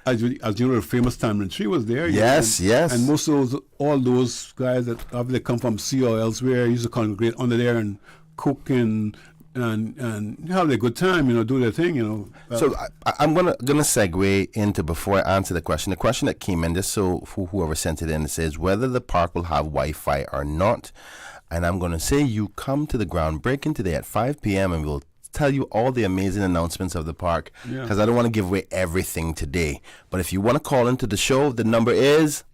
as you know, the famous Tamarind Tree was there. Yes. And most of all those guys that after they come from sea or elsewhere used to congregate under there and cook and have a good time, do their thing, So I'm gonna segue into, before I answer the question that came in, just so for whoever sent it in, it says whether the park will have Wi-Fi or not. And I'm going to say you come to the groundbreaking today at 5 p.m. and we'll tell you all the amazing announcements of the park, because I don't want to give away everything today. But if you want to call into the show, the number is...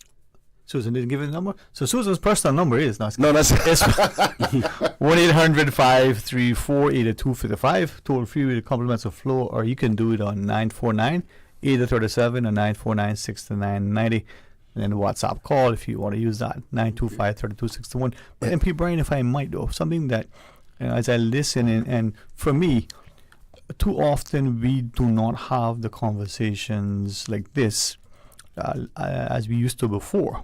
Susan didn't give you the number? So Susan's personal number is... that's 1-800-534-8255, toll free with the compliments of Flo, or you can do it on 949-8037 or 949-6990. And then the WhatsApp call if you want to use that, 925-3261. But MP Bryan, if I might though, something that as I listen, and for me, too often we do not have the conversations like this as we used to before,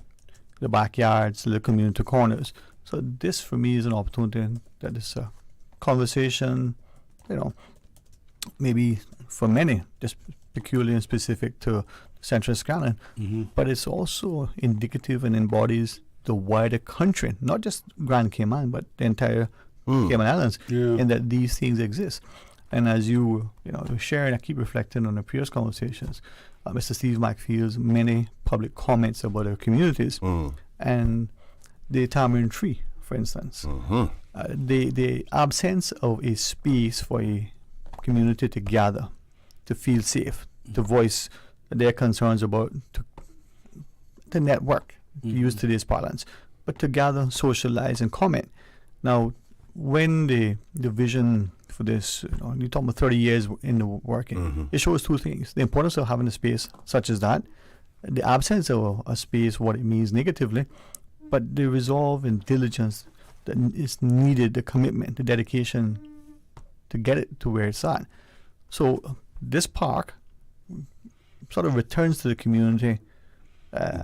the backyards, the community corners. So this for me is an opportunity that is a conversation, maybe for many, just peculiar and specific to Central Scranton, but it's also indicative and embodies the wider country, not just Grand Cayman, but the entire Cayman Islands, and that these things exist. And as you sharing, I keep reflecting on the previous conversations, Mr. Steve McField's many public comments about our communities, and the Tamarind Tree, for instance, the absence of a space for a community to gather, to feel safe, to voice their concerns about, to network, to use today's parlance, but to gather, socialize, and comment. Now, when the vision for this, you talk about 30 years in the working, it shows two things: the importance of having a space such as that, the absence of a space, what it means negatively, but the resolve and diligence that is needed, the commitment, the dedication to get it to where it's at. So this park sort of returns to the community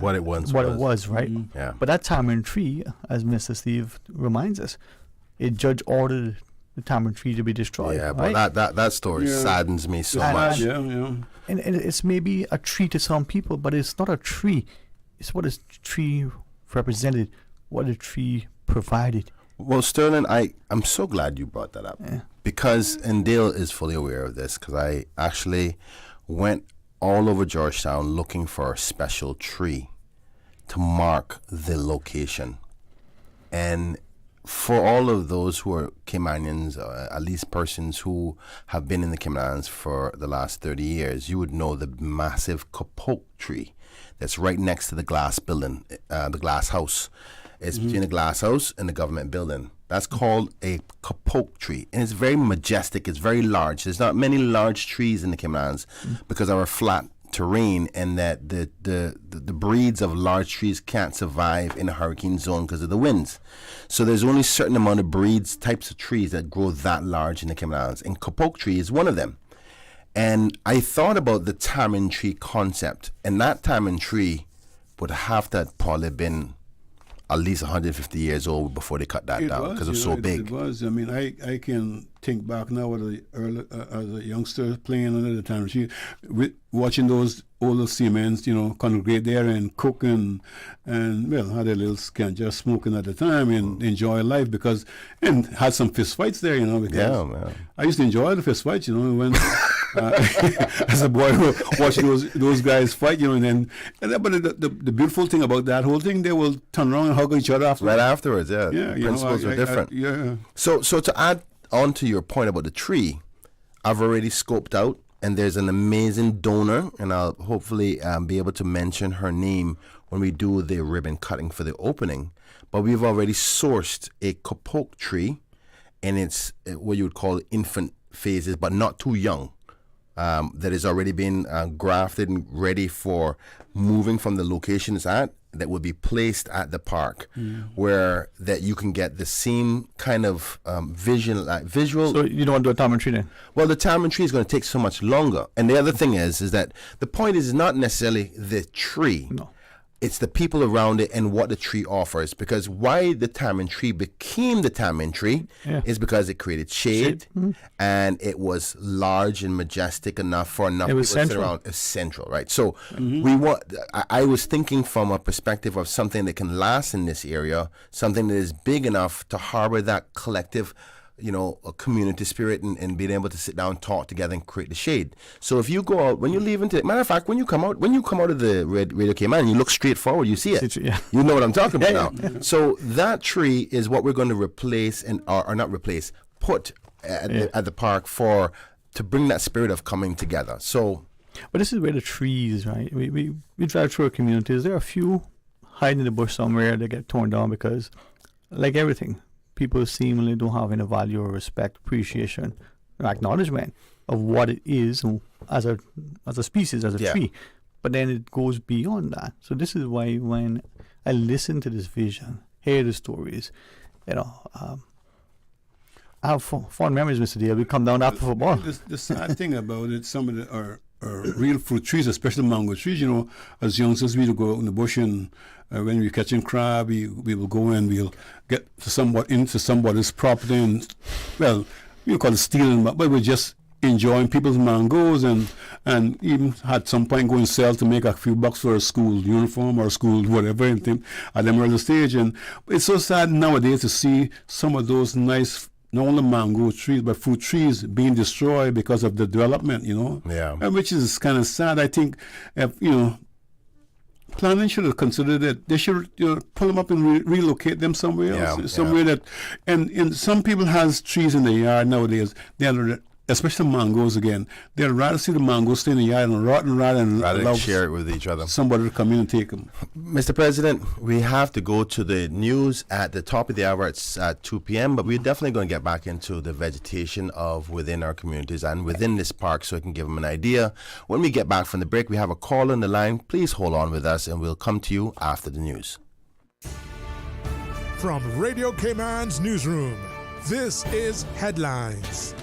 what it once was, right? Yeah. But that Tamarind Tree, as Mr. Steve reminds us, a judge ordered the Tamarind Tree to be destroyed. Yeah, right? but that story saddens me so much. And it's maybe a tree to some people, but it's not a tree. It's what a tree represented, what a tree provided. Well, Sterling, I'm so glad you brought that up, because, and Dale is fully aware of this, because I actually went all over Georgetown looking for a special tree to mark the location. And for all of those who are Caymanians, at least persons who have been in the Cayman Islands for the last 30 years, you would know the massive kapok tree that's right next to the glass building, the glass house. It's between the glass house and the government building. That's called a kapok tree. And it's very majestic. It's very large. There's not many large trees in the Cayman Islands because of our flat terrain, and that the breeds of large trees can't survive in a hurricane zone because of the winds. So there's only a certain amount of types of trees that grow that large in the Cayman Islands, and kapok tree is one of them. And I thought about the tamarind tree concept, and that tamarind tree would have to have probably been at least 150 years old before they cut that down because it was so big. It was. I mean, I can think back now with as a youngster playing under the tamarind tree, watching those older seamen, congregate there and cook and had a little just smoking at the time and enjoy life and had some fist fights there, because man. I used to enjoy the fist fights, when as a boy watching those guys fight, but the beautiful thing about that whole thing, they will turn around and hug each other afterwards. Right afterwards, yeah. Principles are different. So to add on to your point about the tree, I've already scoped out, and there's an amazing donor, and I'll hopefully be able to mention her name when we do the ribbon cutting for the opening. But we've already sourced a kapok tree, and it's what you would call infant phases, but not too young. That is already been grafted and ready for moving from the location it's at, that would be placed at the park, where that you can get the same kind of visual. So you don't want to do a tamarind tree then? Well, the tamarind tree is going to take so much longer. And the other thing is that the point is not necessarily the tree. No. It's the people around it and what the tree offers. Because why the tamarind tree became the tamarind tree is because it created shade. And it was large and majestic enough for enough people to sit around. It's central, right? So I was thinking from a perspective of something that can last in this area, something that is big enough to harbor that collective, a community spirit and being able to sit down, talk together, and create the shade. So if you go out, when you leave into, matter of fact, when you come out of the Radio Cayman, you look straight forward, you see it. You know what I'm talking about now. So that tree is what we're going to replace or not replace, put at the park to bring that spirit of coming together. So, but this is where the trees, right? We drive through our communities. There are a few hiding in the bush somewhere that get torn down because, like everything, people seemingly don't have any value or respect, appreciation, or acknowledgement of what it is as a species, as a tree. But then it goes beyond that. So this is why when I listen to this vision, hear the stories, I have fond memories, Mr. Dale. We come down after football. The sad thing about it, some of the are real fruit trees, especially mango trees. As youngsters, we would go out in the bush and when we're catching crab, we will go and we'll get into somebody's property and, we call it stealing, but we're just enjoying people's mangoes and even had some point go and sell to make a few bucks for a school uniform or school whatever at them early stage. And it's so sad nowadays to see some of those nice, not only mango trees, but fruit trees being destroyed because of the development, which is kind of sad. I think, planning should have considered that they should pull them up and relocate them somewhere else, somewhere that, and some people has trees in the yard nowadays. Especially mangoes again. They'd rather see the mangoes stay in the yard and rotten rather than share it with each other. Somebody to come in and take them. Mr. President, we have to go to the news at the top of the hour. It's at 2 p.m., but we're definitely going to get back into the vegetation of within our communities and within this park so I can give them an idea. When we get back from the break, we have a call on the line. Please hold on with us, and we'll come to you after the news. From Radio Cayman's newsroom, this is Headlines.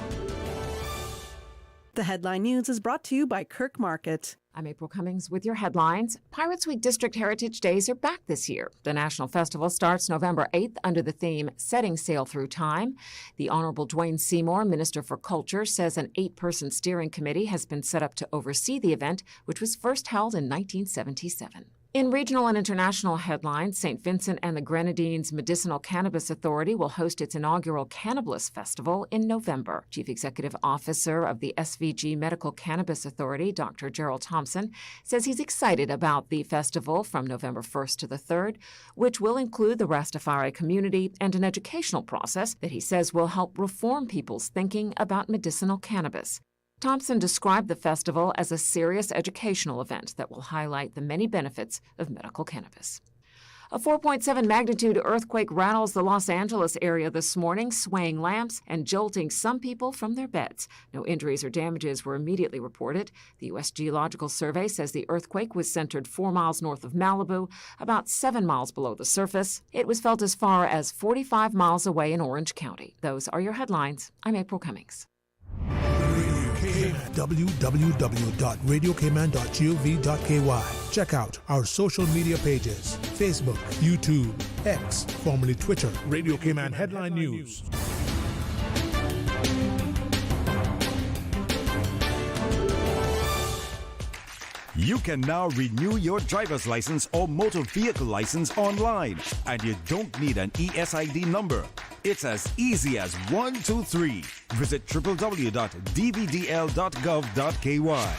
The Headline News is brought to you by Kirk Market. I'm April Cummings with your headlines. Pirates Week District Heritage Days are back this year. The National Festival starts November 8th under the theme Setting Sail Through Time. The Honorable Dwayne Seymour, Minister for Culture, says an 8-person steering committee has been set up to oversee the event, which was first held in 1977. In regional and international headlines, St. Vincent and the Grenadines Medicinal Cannabis Authority will host its inaugural Cannabis Festival in November. Chief Executive Officer of the SVG Medical Cannabis Authority, Dr. Gerald Thompson, says he's excited about the festival from November 1st to the 3rd, which will include the Rastafari community and an educational process that he says will help reform people's thinking about medicinal cannabis. Thompson described the festival as a serious educational event that will highlight the many benefits of medical cannabis. A 4.7 magnitude earthquake rattles the Los Angeles area this morning, swaying lamps and jolting some people from their beds. No injuries or damages were immediately reported. The U.S. Geological Survey says the earthquake was centered 4 miles north of Malibu, about 7 miles below the surface. It was felt as far as 45 miles away in Orange County. Those are your headlines. I'm April Cummings. www.radiocayman.gov.ky. Check out our social media pages: Facebook, YouTube, X, formerly Twitter, Radio Cayman Headline News. You can now renew your driver's license or motor vehicle license online, and you don't need an ESID number. It's as easy as 1, 2, 3. Visit www.dvdl.gov.ky.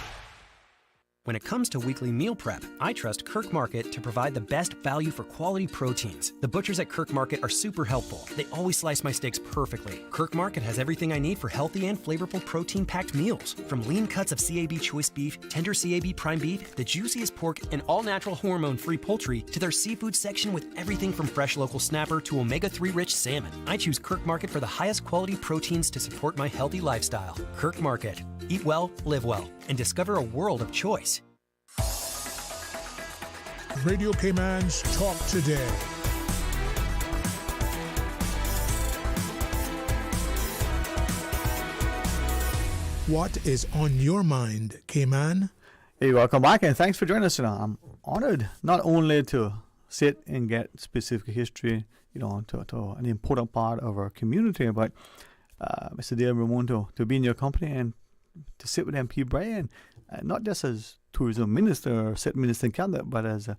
When it comes to weekly meal prep, I trust Kirk Market to provide the best value for quality proteins. The butchers at Kirk Market are super helpful. They always slice my steaks perfectly. Kirk Market has everything I need for healthy and flavorful protein-packed meals. From lean cuts of CAB choice beef, tender CAB prime beef, the juiciest pork, and all-natural hormone-free poultry, to their seafood section with everything from fresh local snapper to omega-3 rich salmon. I choose Kirk Market for the highest quality proteins to support my healthy lifestyle. Kirk Market. Eat well, live well, and discover a world of choice. Radio Cayman's Talk Today. What is on your mind, Cayman? Hey, welcome back, and thanks for joining us tonight. I'm honored not only to sit and get specific history, to an important part of our community, but Mr. Dale Ramoon to be in your company and to sit with MP Bryan, not just as tourism minister or set minister in Canada, but as a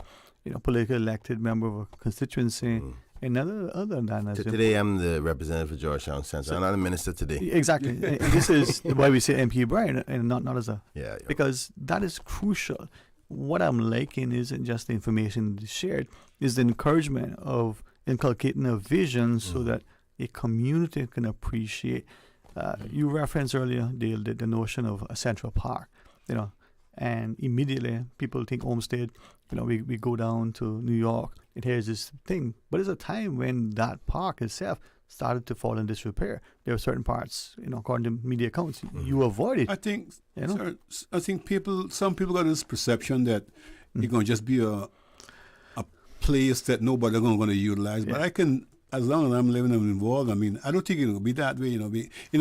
politically elected member of a constituency. And other than that, today I'm the representative for Georgetown Centre. I'm not a minister today. Exactly. And this is why we say MP Bryan and not as a because that is crucial. What I'm liking isn't just the information shared, is the encouragement of inculcating a vision so that a community can appreciate. You referenced earlier, Dale, the notion of a central park, and immediately people think Olmsted, we go down to New York, and here's this thing. But there's a time when that park itself started to fall in disrepair. There are certain parts, according to media accounts, you avoid it. I think, some people got this perception that it's going to just be a place that nobody going to utilize. But as long as I'm living and involved, I don't think it's going to be that way.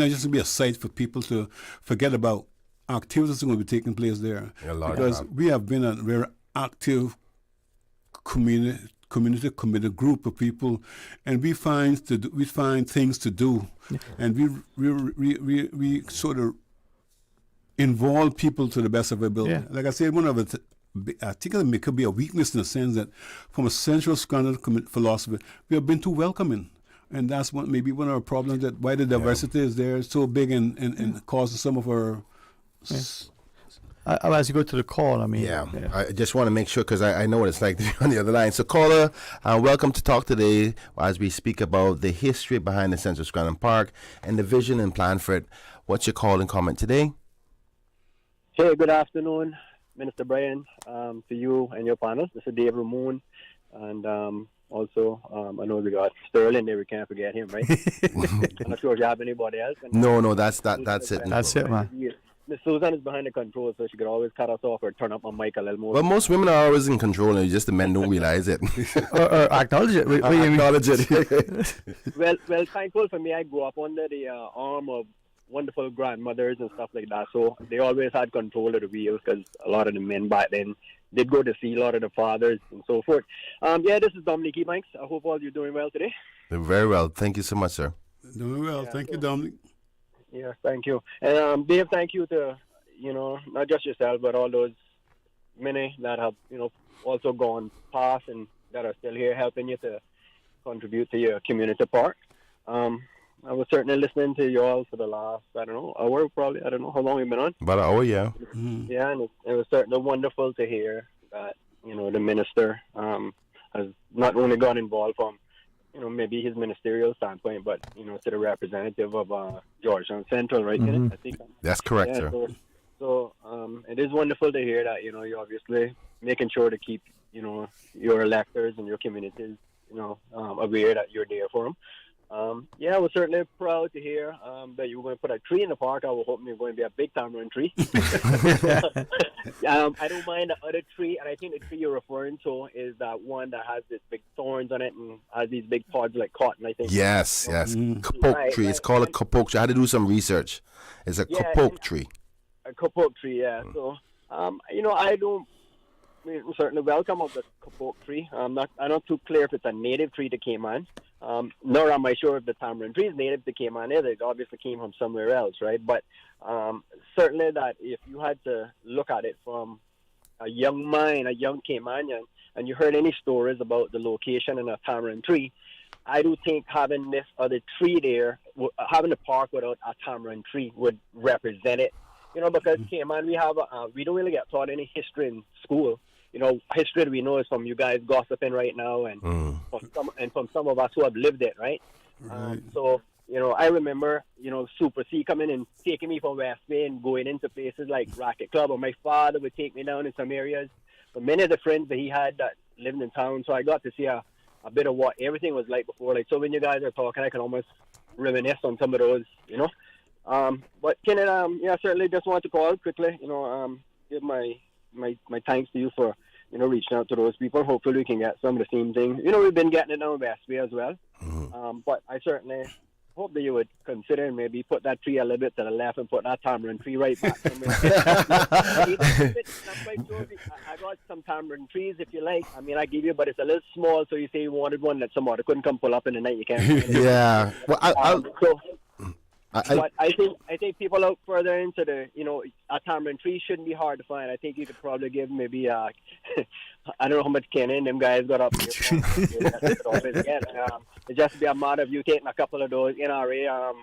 Just to be a site for people to forget about activities that are going to be taking place there. Because we have been a very active community committed group of people, and we find things to do, and we sort of involve people to the best of our ability. Yeah. Like I said, I think it could be a weakness in the sense that from a central Scranton philosophy, we have been too welcoming. And that's maybe one of our problems, that why the diversity is there so big and causes some of our... As you go to the call, I just want to make sure, because I know what it's like to be on the other line. So, caller, welcome to Talk Today as we speak about the history behind the Central Scranton Park and the vision and plan for it. What's your call and comment today? Hey, good afternoon, Minister Bryan, to you and your panel. This is Dave Ramoon, and also I know we got Sterling there. We can't forget him, right? I'm not sure if you have anybody else. No, that's it. That's it, man. Miss Susan is behind the controls, so she could always cut us off or turn up my mic a little more. Well, most women are always in control, and just the men don't realize it. or acknowledge it. Acknowledge it. well, thankful for me, I grew up under the arm of wonderful grandmothers and stuff like that, so they always had control of the wheels, because a lot of the men back then did go to see a lot of the fathers and so forth. This is Dwayne Ebanks. I hope all you're doing well today. Very well. Thank you so much, sir. Doing well. Thank you, Dominic. Yes, thank you. And Dave, thank you to, not just yourself, but all those, many that have, also gone past and that are still here helping you to contribute to your community park. I was certainly listening to you all for the last, hour probably. I don't know how long you've been on. About an hour, yeah. Yeah, and it was certainly wonderful to hear that, the minister has not only got involved from, maybe his ministerial standpoint, but, to the representative of Georgetown Central, right? Kenneth? I think that's correct, sir. So it is wonderful to hear that, you're obviously making sure to keep, your electors and your communities, aware that you're there for them. I was certainly proud to hear that you were going to put a tree in the park. I was hoping you were going to be a big tamarind tree. I don't mind the other tree, and I think the tree you're referring to is that one that has this big thorns on it and has these big pods like cotton, I think. Yes. Kapok tree. It's called a kapok tree. I had to do some research. It's a kapok tree. A kapok tree, yeah. So, I don't certainly welcome of the kapok tree. I'm not too clear if it's a native tree that came on. Nor am I sure if the tamarind tree is native to Cayman either. It obviously came from somewhere else, right? But certainly that if you had to look at it from a young mind, a young Caymanian, and you heard any stories about the location of a tamarind tree, I do think having this other tree there, having a park without a tamarind tree would represent it. Because Cayman, we don't really get taught any history in school. History that we know is from you guys gossiping right now, and from some of us who have lived it, right? So, I remember, Super C coming and taking me from West Bay and going into places like Racket Club, or my father would take me down in some areas. But many of the friends that he had that lived in town, so I got to see a bit of what everything was like before. Like, so when you guys are talking, I can almost reminisce on some of those, But Kenneth, I certainly just want to call quickly, give my thanks to you for, reaching out to those people. Hopefully we can get some of the same things. We've been getting it now in West Bay as well. But I certainly hope that you would consider and maybe put that tree a little bit to the left and put that tamarind tree right back somewhere. I got some tamarind trees if you like. I mean, I give you, but it's a little small, so you say you wanted one that somebody couldn't come pull up in the night. You can't. Yeah. Well, But I think people out further into the, a tamarind tree shouldn't be hard to find. I think you could probably give maybe, I don't know how much Ken and them guys got up here. It just be a matter of you taking a couple of those NRA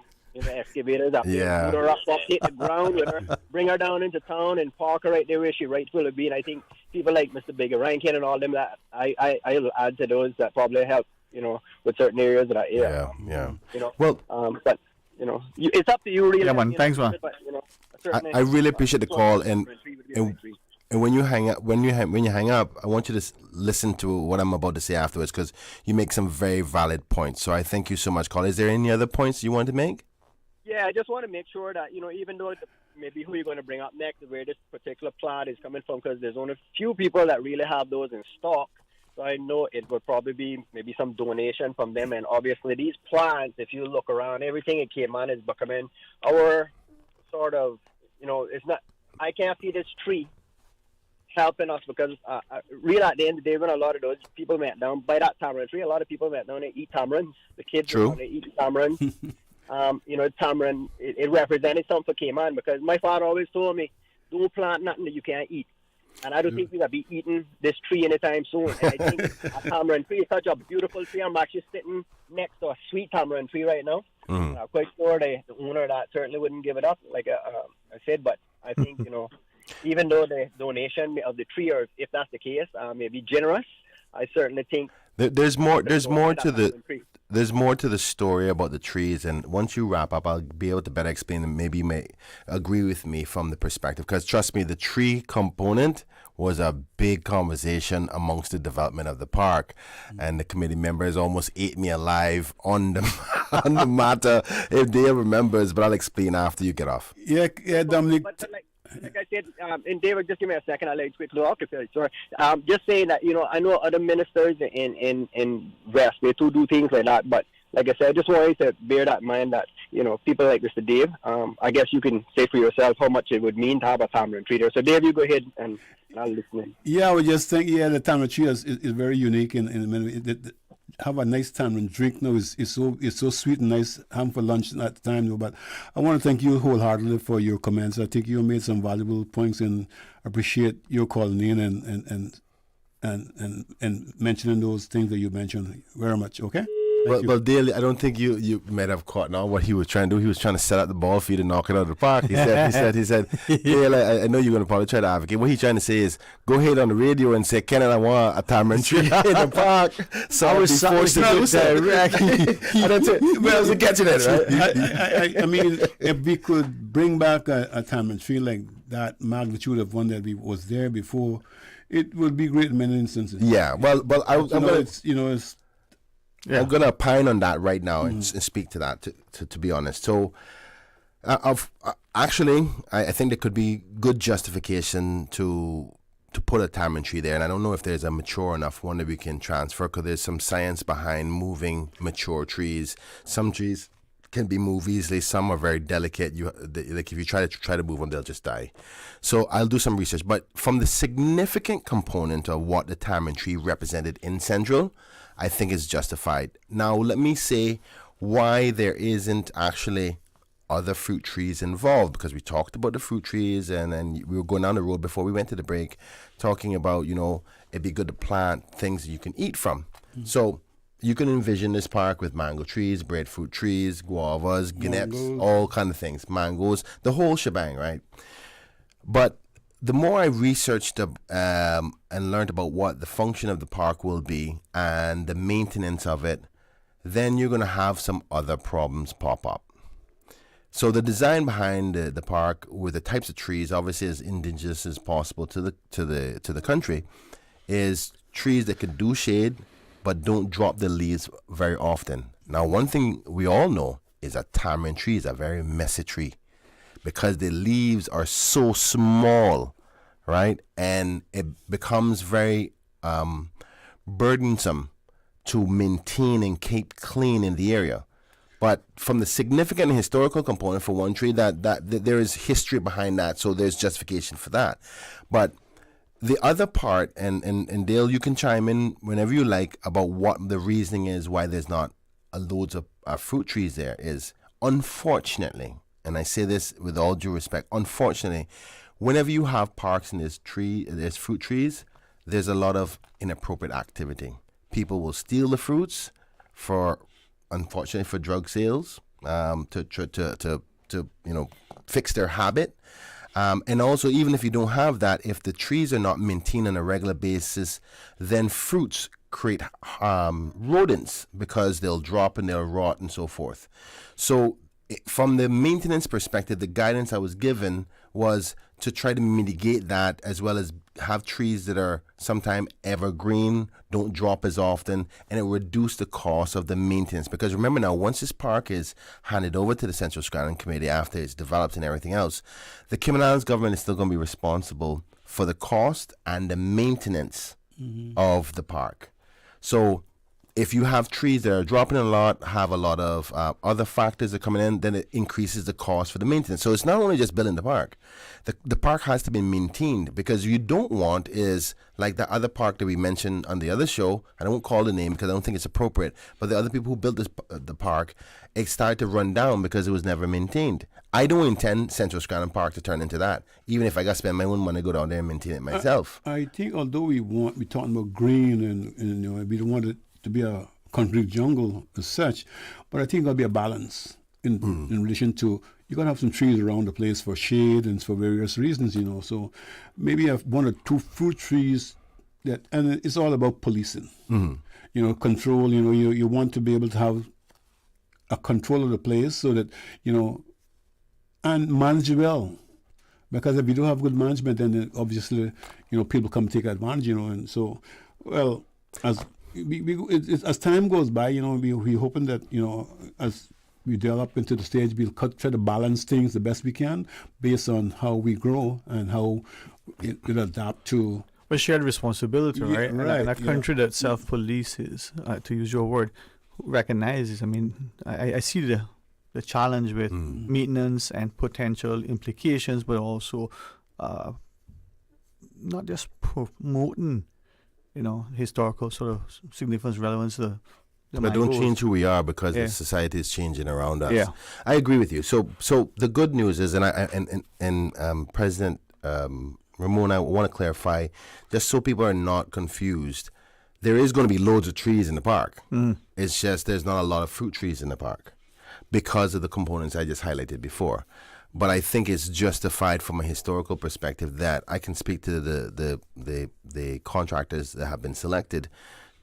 excavators up there, put her up, hit the ground with her, bring her down into town and park her right there where she rightfully be. And I think people like Mr. Bigger, Ryan Ken and all them, that I'll add to those that probably help, with certain areas that Well, but it's up to you, really. Yeah, man. Thanks, man. But, I really appreciate the call, and when you hang up, I want you to listen to what I'm about to say afterwards, because you make some very valid points. So I thank you so much, Carl. Is there any other points you want to make? Yeah, I just want to make sure that even though maybe who you're going to bring up next, where this particular plant is coming from, because there's only a few people that really have those in stock. So I know it would probably be maybe some donation from them. And obviously these plants, if you look around, everything in Cayman is becoming our sort of, it's not, I can't see this tree helping us, because really at the end of the day, when a lot of those people went down by that tamarind tree, a lot of people went down and eat tamarinds. The kids went down and eat tamarinds. Tamarind, it represented something for Cayman, because my father always told me, don't plant nothing that you can't eat. And I don't think we're going to be eating this tree anytime soon. And I think a tamarind tree is such a beautiful tree. I'm actually sitting next to a sweet tamarind tree right now. I'm quite sure the owner of that certainly wouldn't give it up, like I said. But I think, even though the donation of the tree, or if that's the case, may be generous, I certainly think there's more to the story about the trees, and once you wrap up, I'll be able to better explain, and maybe you may agree with me from the perspective, because trust me, the tree component was a big conversation amongst the development of the park, and the committee members almost ate me alive on the matter, if Dave remembers, but I'll explain after you get off. Yeah, Dominic. Like I said, and David, just give me a second. I'll let you quickly occupy. Sorry. Just saying that, I know other ministers in West Bay to do things like that, but like I said, I just want you to bear that in mind that, people like Mr. Dave, I guess you can say for yourself how much it would mean to have a tamarind tree there. So, Dave, you go ahead and I'll listen in. Yeah, I would just think, the tamarind tree is very unique in many ways. have a nice time and drink now. It's so sweet and nice. Have for lunch at the time, though. But I want to thank you wholeheartedly for your comments. I think you made some valuable points, and appreciate your calling in and mentioning those things that you mentioned very much. Okay. Well, Dale, I don't think you might have caught now what he was trying to do. He was trying to set up the ball for you to knock it out of the park. He said, Dale, I know you're going to probably try to advocate. What he's trying to say is, go ahead on the radio and say, Kenneth, I want a tamarind tree in the park. So I was forced to do that. I wasn't catching it, right? I mean, if we could bring back a tamarind tree like that magnitude of one that was there before, it would be great in many instances. Yeah, well, I'm going to... Yeah. I'm going to opine on that right now and speak to that, to be honest. So, actually, I think there could be good justification to put a tamarind tree there. And I don't know if there's a mature enough one that we can transfer, because there's some science behind moving mature trees. Some trees can be moved easily. Some are very delicate. Like if you try to move them, they'll just die. So I'll do some research. But from the significant component of what the tamarind tree represented in Central, I think is justified. Now, let me say why there isn't actually other fruit trees involved, because we talked about the fruit trees, and then we were going down the road before we went to the break talking about, it'd be good to plant things that you can eat from. So you can envision this park with mango trees, breadfruit trees, guavas, guineps, all kind of things, mangoes, the whole shebang, right? But the more I researched and learned about what the function of the park will be and the maintenance of it, then you're going to have some other problems pop up. So the design behind the park, with the types of trees, obviously as indigenous as possible to the country, is trees that can do shade but don't drop the leaves very often. Now, one thing we all know is that tamarind tree is a very messy tree, because the leaves are so small, right? And it becomes very burdensome to maintain and keep clean in the area. But from the significant historical component for one tree, that there is history behind that, so there's justification for that. But the other part, and Dale, you can chime in whenever you like about what the reasoning is why there's not loads of fruit trees there, is unfortunately, and I say this with all due respect, unfortunately, whenever you have parks and there's fruit trees, there's a lot of inappropriate activity. People will steal the fruits unfortunately for drug sales, to fix their habit. And also, even if you don't have that, if the trees are not maintained on a regular basis, then fruits create rodents, because they'll drop and they'll rot and so forth. So from the maintenance perspective, the guidance I was given was to try to mitigate that, as well as have trees that are sometimes evergreen, don't drop as often, and it will reduce the cost of the maintenance. Because remember now, once this park is handed over to the Central Scranton Committee after it's developed and everything else, the Cayman Islands government is still going to be responsible for the cost and the maintenance of the park. So if you have trees that are dropping a lot, have a lot of other factors that are coming in, then it increases the cost for the maintenance. So it's not only just building the park. The park has to be maintained, because you don't want is like the other park that we mentioned on the other show. I won't call the name because I don't think it's appropriate. But the other people who built the park, it started to run down because it was never maintained. I don't intend Central Scranton Park to turn into that, even if I got to spend my own money to go down there and maintain it myself. I think although we're talking about green and we don't want it to be a concrete jungle as such, but I think there'll be a balance in relation to, you got to have some trees around the place for shade and for various reasons, So maybe have one or two fruit trees and it's all about policing, control. You want to be able to have a control of the place so that and manage well. Because if you don't have good management, then obviously people come take advantage, and so as as time goes by, we're hoping that, as we develop into the stage, we'll try to balance things the best we can based on how we grow and how it adapt to. But shared responsibility, right? Right. And a country that self-polices, to use your word, recognizes. I mean, I see the challenge with maintenance and potential implications, but also not just promoting historical sort of significance, relevance, the But don't change who we are because Yeah. the society is changing around us. Yeah. I agree with you. So the good news is, and President Ramoon, I want to clarify, just so people are not confused, there is going to be loads of trees in the park. It's just there's not a lot of fruit trees in the park because of the components I just highlighted before. But I think it's justified from a historical perspective that I can speak to the contractors that have been selected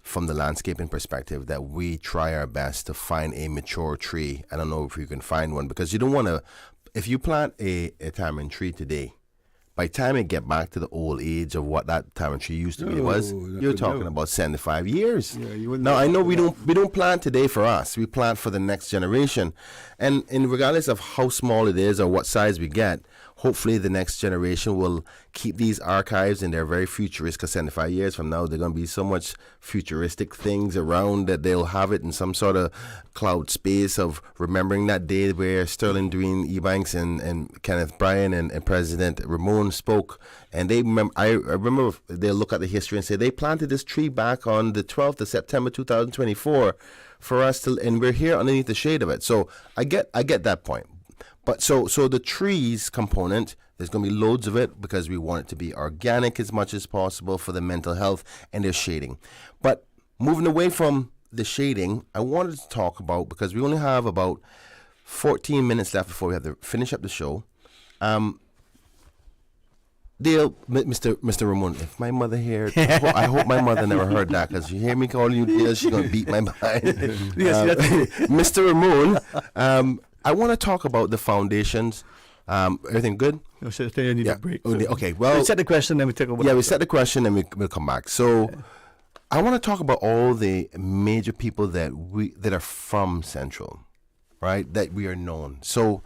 from the landscaping perspective, that we try our best to find a mature tree. I don't know if you can find one, because you don't want to, if you plant a tamarind tree today, by the time it get back to the old age of what that tamarind tree used to be, you're talking about 75 years. Now, I know we don't plant today for us. We plant for the next generation. And regardless of how small it is or what size we get, hopefully the next generation will keep these archives, and they're very futuristic, because 75 years from now, they're going to be so much futuristic things around that they'll have it in some sort of cloud space of remembering that day where Sterling Dwayne Ebanks and Kenneth, Bryan and President Ramoon spoke. And they remember, I remember they'll look at the history and say they planted this tree back on the 12th of September 2024 for us to, and we're here underneath the shade of it. So I get that point. But so the trees component, there's going to be loads of it because we want it to be organic as much as possible for the mental health, and there's shading. But moving away from the shading, I wanted to talk about, because we only have about 14 minutes left before we have to finish up the show. Dale, Mr. Ramoon, if my mother here, I hope my mother never heard that, because you hear me calling you Dale, she's going to beat my behind. Mr. Ramoon, I want to talk about the foundations. Everything good? No, so I need a break. So Okay, well, we set the question, then we take over. Yeah, we set the question, and we'll come back. So, I want to talk about all the major people that are from Central, right? That we are known. So,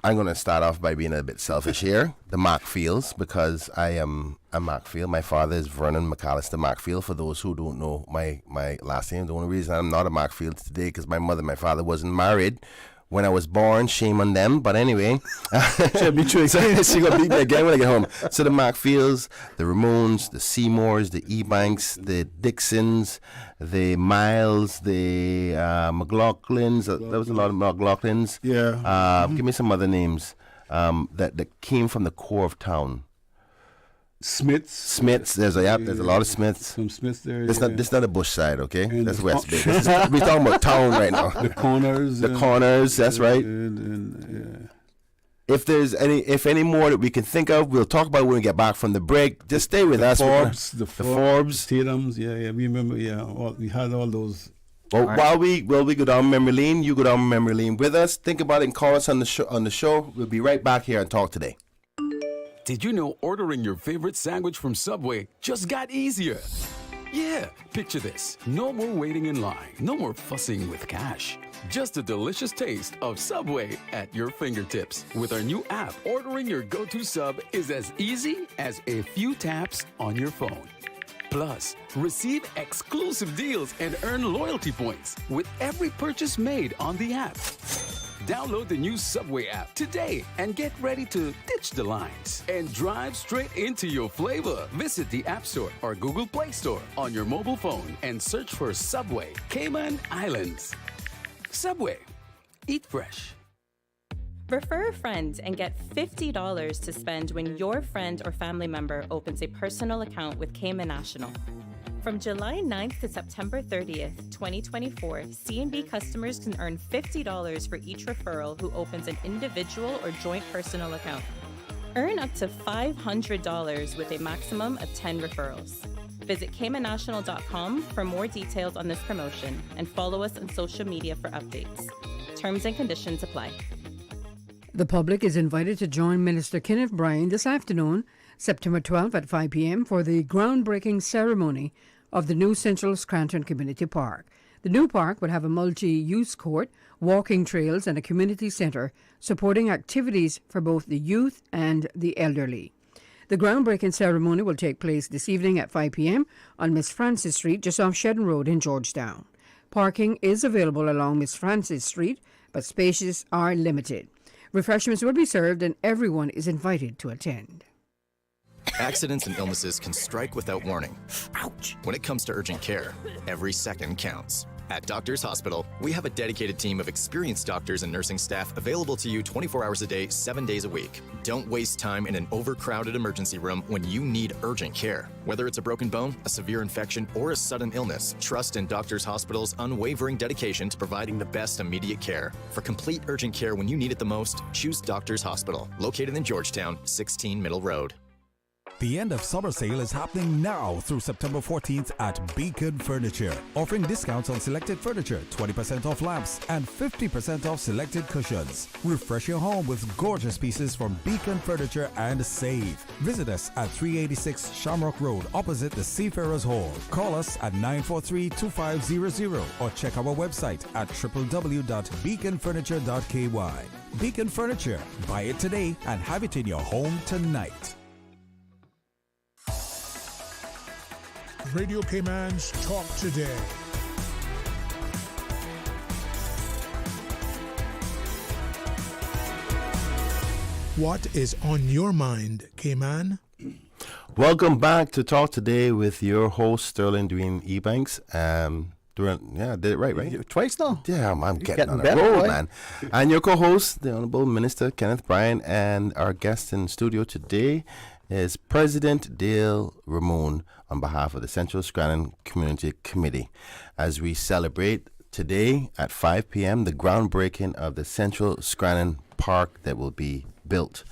I'm going to start off by being a bit selfish here. The Markfields, because I am a Markfield. My father is Vernon McAllister Markfield. For those who don't know my last name, the only reason I'm not a Markfield today because my mother and my father wasn't married when I was born. Shame on them. But anyway, she'll be true. So she gonna beat me again when I get home. So the Markfields, the Ramoons, the Seymours, the Ebanks, the Dixons, the Miles, the McLaughlins. There was a lot of McLaughlins. Yeah. Give me some other names that came from the core of town. Smiths. There's a lot of Smiths. Some Smiths there. This not a bush side, okay? And That's West Bay. We're talking about town right now. The Corners. The Corners. That's right. If there's any more that we can think of, we'll talk about when we get back from the break. Just stay with us. The Forbes, Tatum's. Yeah. We remember. Yeah, we had all those. Well, while we go down memory lane, you go down memory lane with us. Think about it and call us on the show. We'll be right back here and talk today. Did you know ordering your favorite sandwich from Subway just got easier? Yeah, picture this. No more waiting in line. No more fussing with cash. Just a delicious taste of Subway at your fingertips. With our new app, ordering your go-to sub is as easy as a few taps on your phone. Plus, receive exclusive deals and earn loyalty points with every purchase made on the app. Download the new Subway app today and get ready to ditch the lines and drive straight into your flavor. Visit the App Store or Google Play Store on your mobile phone and search for Subway Cayman Islands. Subway. Eat fresh. Refer a friend and get $50 to spend when your friend or family member opens a personal account with Cayman National. From July 9th to September 30th, 2024, C&B customers can earn $50 for each referral who opens an individual or joint personal account. Earn up to $500 with a maximum of 10 referrals. Visit CaymanNational.com for more details on this promotion and follow us on social media for updates. Terms and conditions apply. The public is invited to join Minister Kenneth Bryan this afternoon, September 12th at 5 p.m. for the groundbreaking ceremony of the new Central Scranton Community Park. The new park will have a multi-use court, walking trails, and a community center supporting activities for both the youth and the elderly. The groundbreaking ceremony will take place this evening at 5 p.m. on Miss Francis Street, just off Shedden Road in Georgetown. Parking is available along Miss Francis Street, but spaces are limited. Refreshments will be served and everyone is invited to attend. Accidents and illnesses can strike without warning. Ouch! When it comes to urgent care, every second counts. At Doctors Hospital, we have a dedicated team of experienced doctors and nursing staff available to you 24 hours a day, 7 days a week. Don't waste time in an overcrowded emergency room when you need urgent care. Whether it's a broken bone, a severe infection, or a sudden illness, trust in Doctors Hospital's unwavering dedication to providing the best immediate care. For complete urgent care when you need it the most, choose Doctors Hospital, located in Georgetown, 16 Middle Road. The end of summer sale is happening now through September 14th at Beacon Furniture, offering discounts on selected furniture, 20% off lamps, and 50% off selected cushions. Refresh your home with gorgeous pieces from Beacon Furniture and save. Visit us at 386 Shamrock Road, opposite the Seafarers Hall. Call us at 943-2500 or check our website at www.beaconfurniture.ky. Beacon Furniture. Buy it today and have it in your home tonight. Radio Cayman's Talk Today. What is on your mind, Cayman? Welcome back to Talk Today with your host, Sterling Dwayne Ebanks. I did it right? Twice now? Yeah, I'm getting on a better, roll, right? man. And your co-host, the Honorable Minister Kenneth Bryan, and our guest in studio today is President Dale Ramoon on behalf of the Central Scranton Community Committee as we celebrate today at 5 p.m. the groundbreaking of the Central Scranton Park that will be built.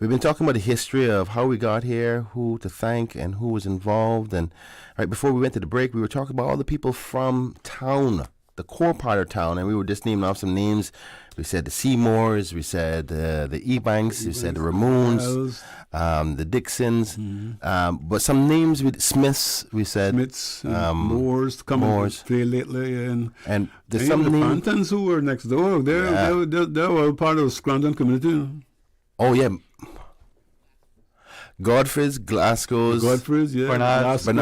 We've been talking about the history of how we got here, who to thank, and who was involved. And right before we went to the break, we were talking about all the people from town, the core part of town, and we were just naming off some names. We said the Seymours, we said the Ebanks, we said the Ramoons, the Dixons, but some names with Smiths, we said. Smiths, Moores, coming to play lately, and there's some the names. Pantons who were next door. They were part of the Scranton community. Oh, yeah. Godfrey's, Glasgow's, Bernards, the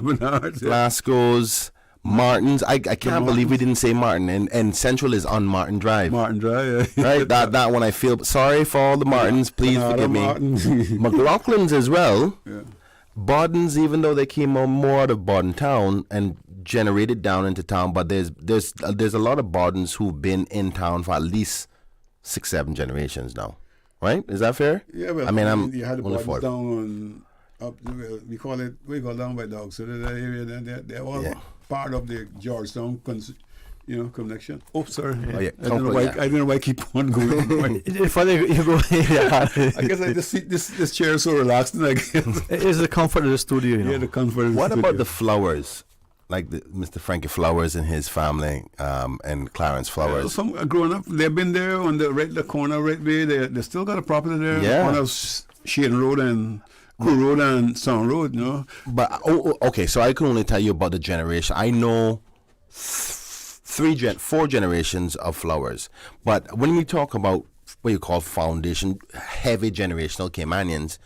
Bernards, Glasgow's, Martin's. I can't believe we didn't say Martin, and Central is on Martin Drive. Yeah. Right, that one I feel sorry for all the Martins. Please forgive me. McLaughlin's as well. Yeah. Bodens, even though they came more out of Bodden town and generated down into town, but there's a lot of Bodens who've been in town for at least 6-7 generations now. Right? Is that fair? Yeah, well, you had the Bodens down up. We call it. We go down by Dogs. So that area, they're all part of the Georgetown, connection. Oh, sorry. Oh, yeah. I don't know why I keep on going. If I go, I guess I just see this chair is so relaxed, and I guess it is the comfort of the studio. Yeah, the comfort of the What studio. about the Flowers? Like Mr. Frankie Flowers and his family, and Clarence Flowers. Some growing up, they've been there on the corner right way. They still got a property there. Yeah. On Shane Road and Cool Road and Sound Road, But okay, so I can only tell you about the generation. I know 4 generations of Flowers. But when we talk about what you call foundation, heavy generational Caymanians,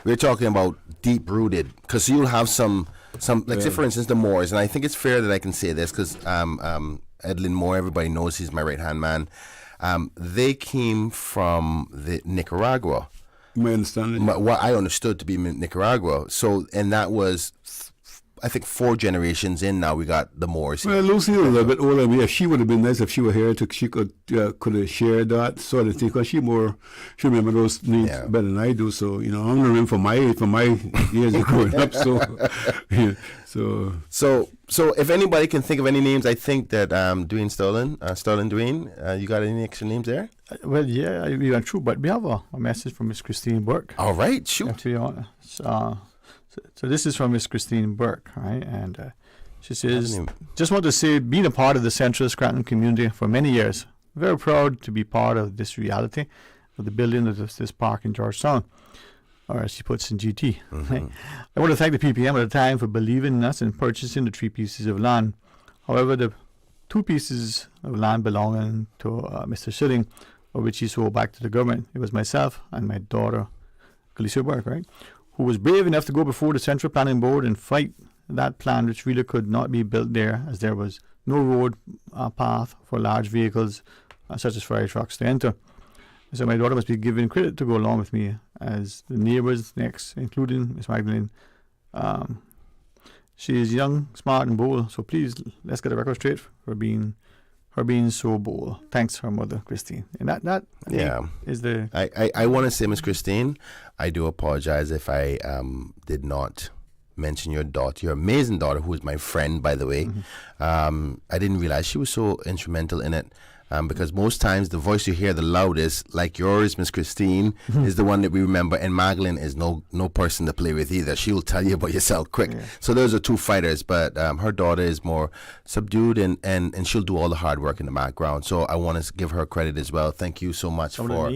we're talking about deep rooted. Because you'll have some say for instance the Moores, and I think it's fair that I can say this because Edlin Moore, everybody knows he's my right hand man. They came from Nicaragua. My understanding. What I understood to be Nicaragua. So, and that was, I think, 4 generations in now. We got the Moors. Well, Lucy is a little bit older than me. She would have been nice if she were here. She could have shared that sort of thing because she remember those names better than I do. So I'm remembering from my years of growing up. So if anybody can think of any names, I think that Dwayne Sterling Dwayne, you got any extra names there? Well, yeah, we went through, but we have a message from Miss Christine Burke. All right, shoot. So this is from Miss Christine Burke, right? And she says, just want to say, being a part of the Central Scranton community for many years, very proud to be part of this reality of the building of this park in Georgetown, or as she puts in GT. Mm-hmm. Right? I want to thank the PPM at the time for believing in us and purchasing the 3 pieces of land. However, the 2 pieces of land belonging to Mr. Schilling, of which he sold back to the government, it was myself and my daughter, Alicia Burke, right, who was brave enough to go before the Central Planning Board and fight that plan, which really could not be built there, as there was no road path for large vehicles such as fire trucks to enter. So my daughter must be given credit to go along with me, as the neighbours next, including Miss Magdalene, She is young, smart, and bold. So please, let's get the record straight for being so bold. Thanks, her mother, Christine. And that is the. I want to say, Miss Christine, I do apologize if I did not mention your daughter, your amazing daughter, who is my friend, by the way. I didn't realize she was so instrumental in it. Because most times the voice you hear the loudest, like yours, Miss Christine, is the one that we remember, and Magdalene is no person to play with either. She will tell you about yourself quick. Yeah. So those are two fighters, but her daughter is more subdued, and she'll do all the hard work in the background. So I want to give her credit as well. Thank you so much for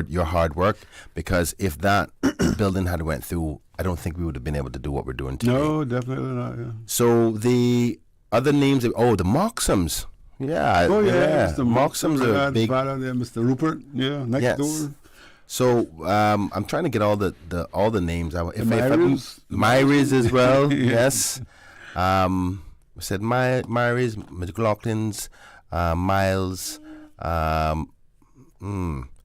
your hard work, because if that building had went through, I don't think we would have been able to do what we're doing today. No, definitely not. Yeah. So the other names, the Moxhams. Yeah. Oh yeah, Mr. Moxham's a big father there, Mr. Rupert. Yeah, next door. So I'm trying to get all the names. Myries as well. Yes. We said Myries, McLaughlin's, Miles,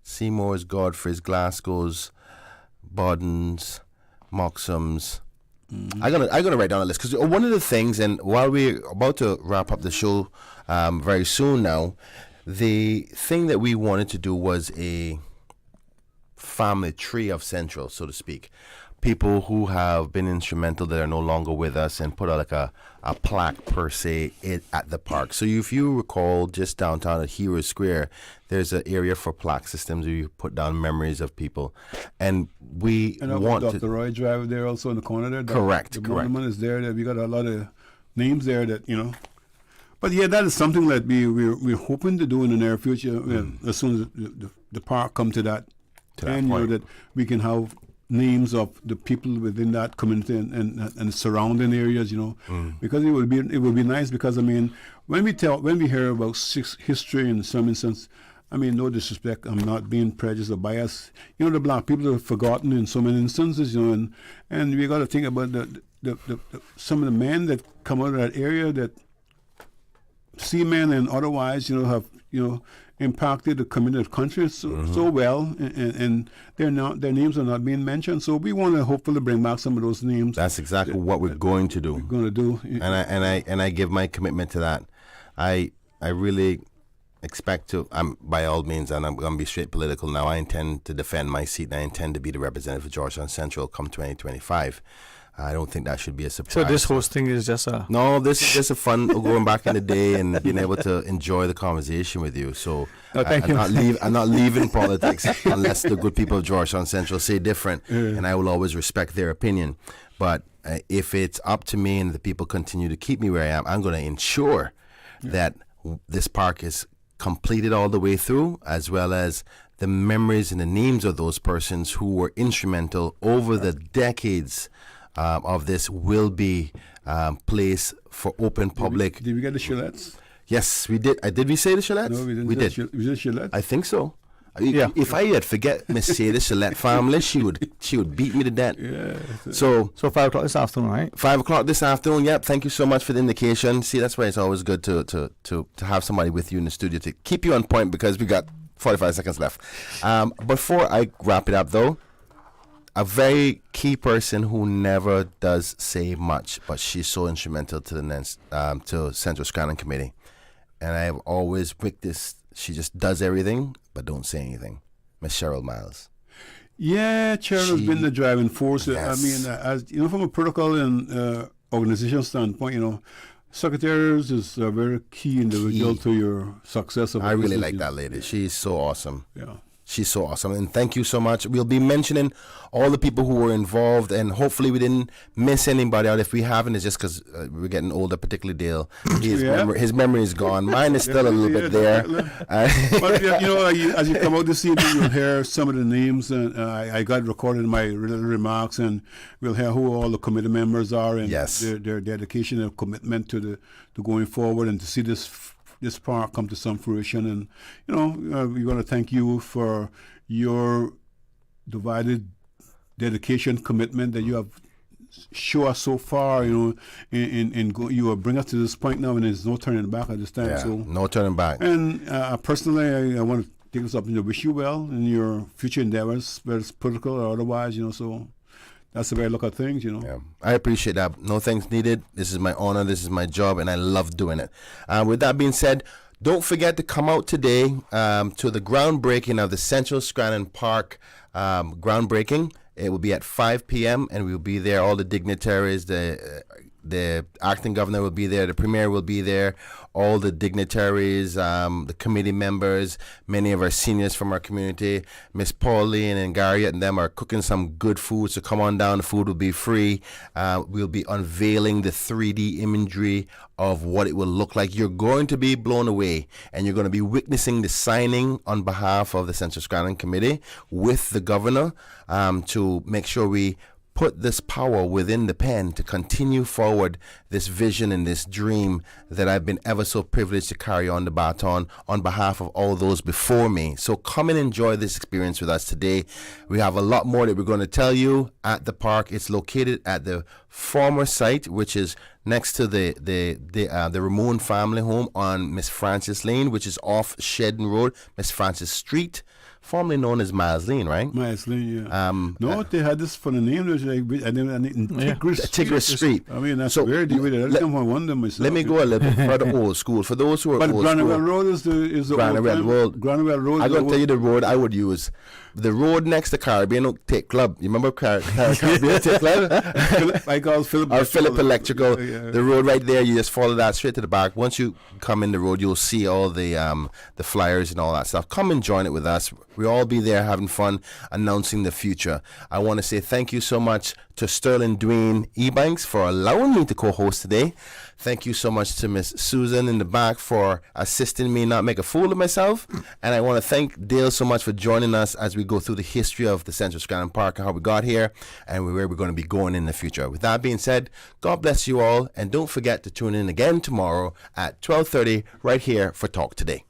Seymour's, Godfrey's, Glasgow's, Bodden's, Moxham's. I gotta write down a list, because one of the things, and while we're about to wrap up the show very soon now, the thing that we wanted to do was a family tree of Central, so to speak. People who have been instrumental that are no longer with us, and put out like a plaque per se at the park. So if you recall, just downtown at Hero Square, there's an area for plaque systems where you put down memories of people, and we want Dr. to. Roy Drive there also in the corner there. Correct. The monument is there. We got a lot of names there that But yeah, that is something that we're hoping to do in the near future. As soon as the park come to that point, that we can have names of the people within that community and surrounding areas, because it would be nice, because when we hear about history in some instance, no disrespect, I'm not being prejudiced or biased. The black people are forgotten in so many instances, and we got to think about the some of the men that come out of that area, that seamen and otherwise, have impacted the community, the country so well, and their names are not being mentioned. So we want to hopefully bring back some of those names. That's exactly what we're going to do. And I give my commitment to that. I really expect to. By all means, and I'm going to be straight political now. I intend to defend my seat, and I intend to be the representative for Georgetown Central come 2025. I don't think that should be a surprise. So this hosting is just a... No, this is just a fun going back in the day and being able to enjoy the conversation with you. So thank you. I'm not leaving politics unless the good people of Georgetown Central say different, and I will always respect their opinion. But if it's up to me and the people continue to keep me where I am, I'm going to ensure that this park is completed all the way through, as well as the memories and the names of those persons who were instrumental over the decades of this will be placed for open public. Did we get the Chilettes? Yes, we did. Did we say the Chilettes? No, we didn't. We did. We did Chilettes? I think so. Yeah. If I had forget Miss Say the Chilette family, she would beat me to death. Yeah. So 5 o'clock this afternoon, right? 5 o'clock this afternoon. Yep. Thank you so much for the indication. See, that's why it's always good to have somebody with you in the studio to keep you on point, because we got 45 seconds left. Before I wrap it up, though, a very key person who never does say much, but she's so instrumental to to Central Scranton Committee, and I have always witnessed she just does everything but don't say anything. Miss Cheryl Miles. Yeah, Cheryl has been the driving force. Yes. As from a protocol and organizational standpoint, secretaries is a very key individual to your success. I really like that lady. She's so awesome. Yeah. She's so awesome, and thank you so much. We'll be mentioning all the people who were involved, and hopefully we didn't miss anybody out. If we haven't, it's just because we're getting older, particularly Dale. His memory is gone. Mine is still a little bit there. But as you come out this evening, you'll hear some of the names, and I got recorded in my little remarks, and we'll hear who all the committee members are, and their dedication and commitment to going forward, and to see this park come to some fruition. And we want to thank you for your divided dedication, commitment that you have shown us so far. You will bring us to this point now, and there's no turning back at this time. Yeah, so no turning back. And personally, I want to take this opportunity to wish you well in your future endeavors, whether it's political or otherwise. So that's the way I look at things, you know. Yeah, I appreciate that. No thanks needed. This is my honor. This is my job, and I love doing it. With that being said, don't forget to come out today to the groundbreaking of the Central Scranton Park groundbreaking. It will be at 5 p.m. and we will be there. All the dignitaries, the acting governor will be there. The premier will be there. All the dignitaries, the committee members, many of our seniors from our community. Miss Pauline and Gary and them are cooking some good food, so come on down. The food will be free. We'll be unveiling the 3D imagery of what it will look like. You're going to be blown away, and you're going to be witnessing the signing on behalf of the Central Scranton Committee with the governor to make sure we put this power within the pen to continue forward this vision and this dream that I've been ever so privileged to carry on the baton on behalf of all those before me. So come and enjoy this experience with us today. We have a lot more that we're going to tell you at the park. It's located at the former site, which is next to the Ramoon family home on Miss Francis Lane, which is off Shedden Road, Miss Francis Street, formerly known as Miles Lane, right? Miles Lane, yeah. No, they had this for the name. Tigris Street. I mean, that's weird. I wonder myself. Let me go a little bit further old school. For those who are but old Granwell school, Road is the Granwell Road. Granwell Road. I'm going to tell you the road I would use. The road next to Caribbean Oak Club. You remember Caribbean Oak Club? I call Philip. Or Philip Electrical. Yeah. The road right there. You just follow that straight to the back. Once you come in the road, you'll see all the flyers and all that stuff. Come and join it with us. We'll all be there having fun, announcing the future. I want to say thank you so much to Sterling Dwayne Ebanks for allowing me to co-host today. Thank you so much to Miss Susan in the back for assisting me not make a fool of myself. And I want to thank Dale so much for joining us as we go through the history of the Central Scranton Park and how we got here and where we're going to be going in the future. With that being said, God bless you all, and don't forget to tune in again tomorrow at 12:30 right here for Talk Today.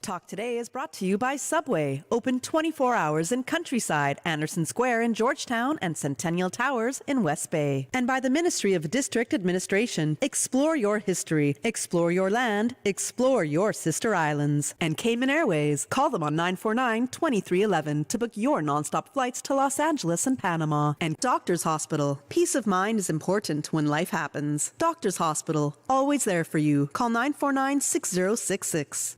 Talk Today is brought to you by Subway, open 24 hours in Countryside, Anderson Square in Georgetown, and Centennial Towers in West Bay. And by the Ministry of District Administration. Explore your history, explore your land, explore your sister islands. And Cayman Airways. Call them on 949-2311 to book your nonstop flights to Los Angeles and Panama. And Doctors Hospital. Peace of mind is important when life happens. Doctors Hospital, always there for you. Call 949-6066.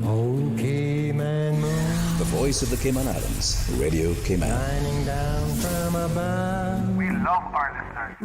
Oh, Cayman Moon. The voice of the Cayman Islands, Radio Cayman. Shining down from above. We love our listeners.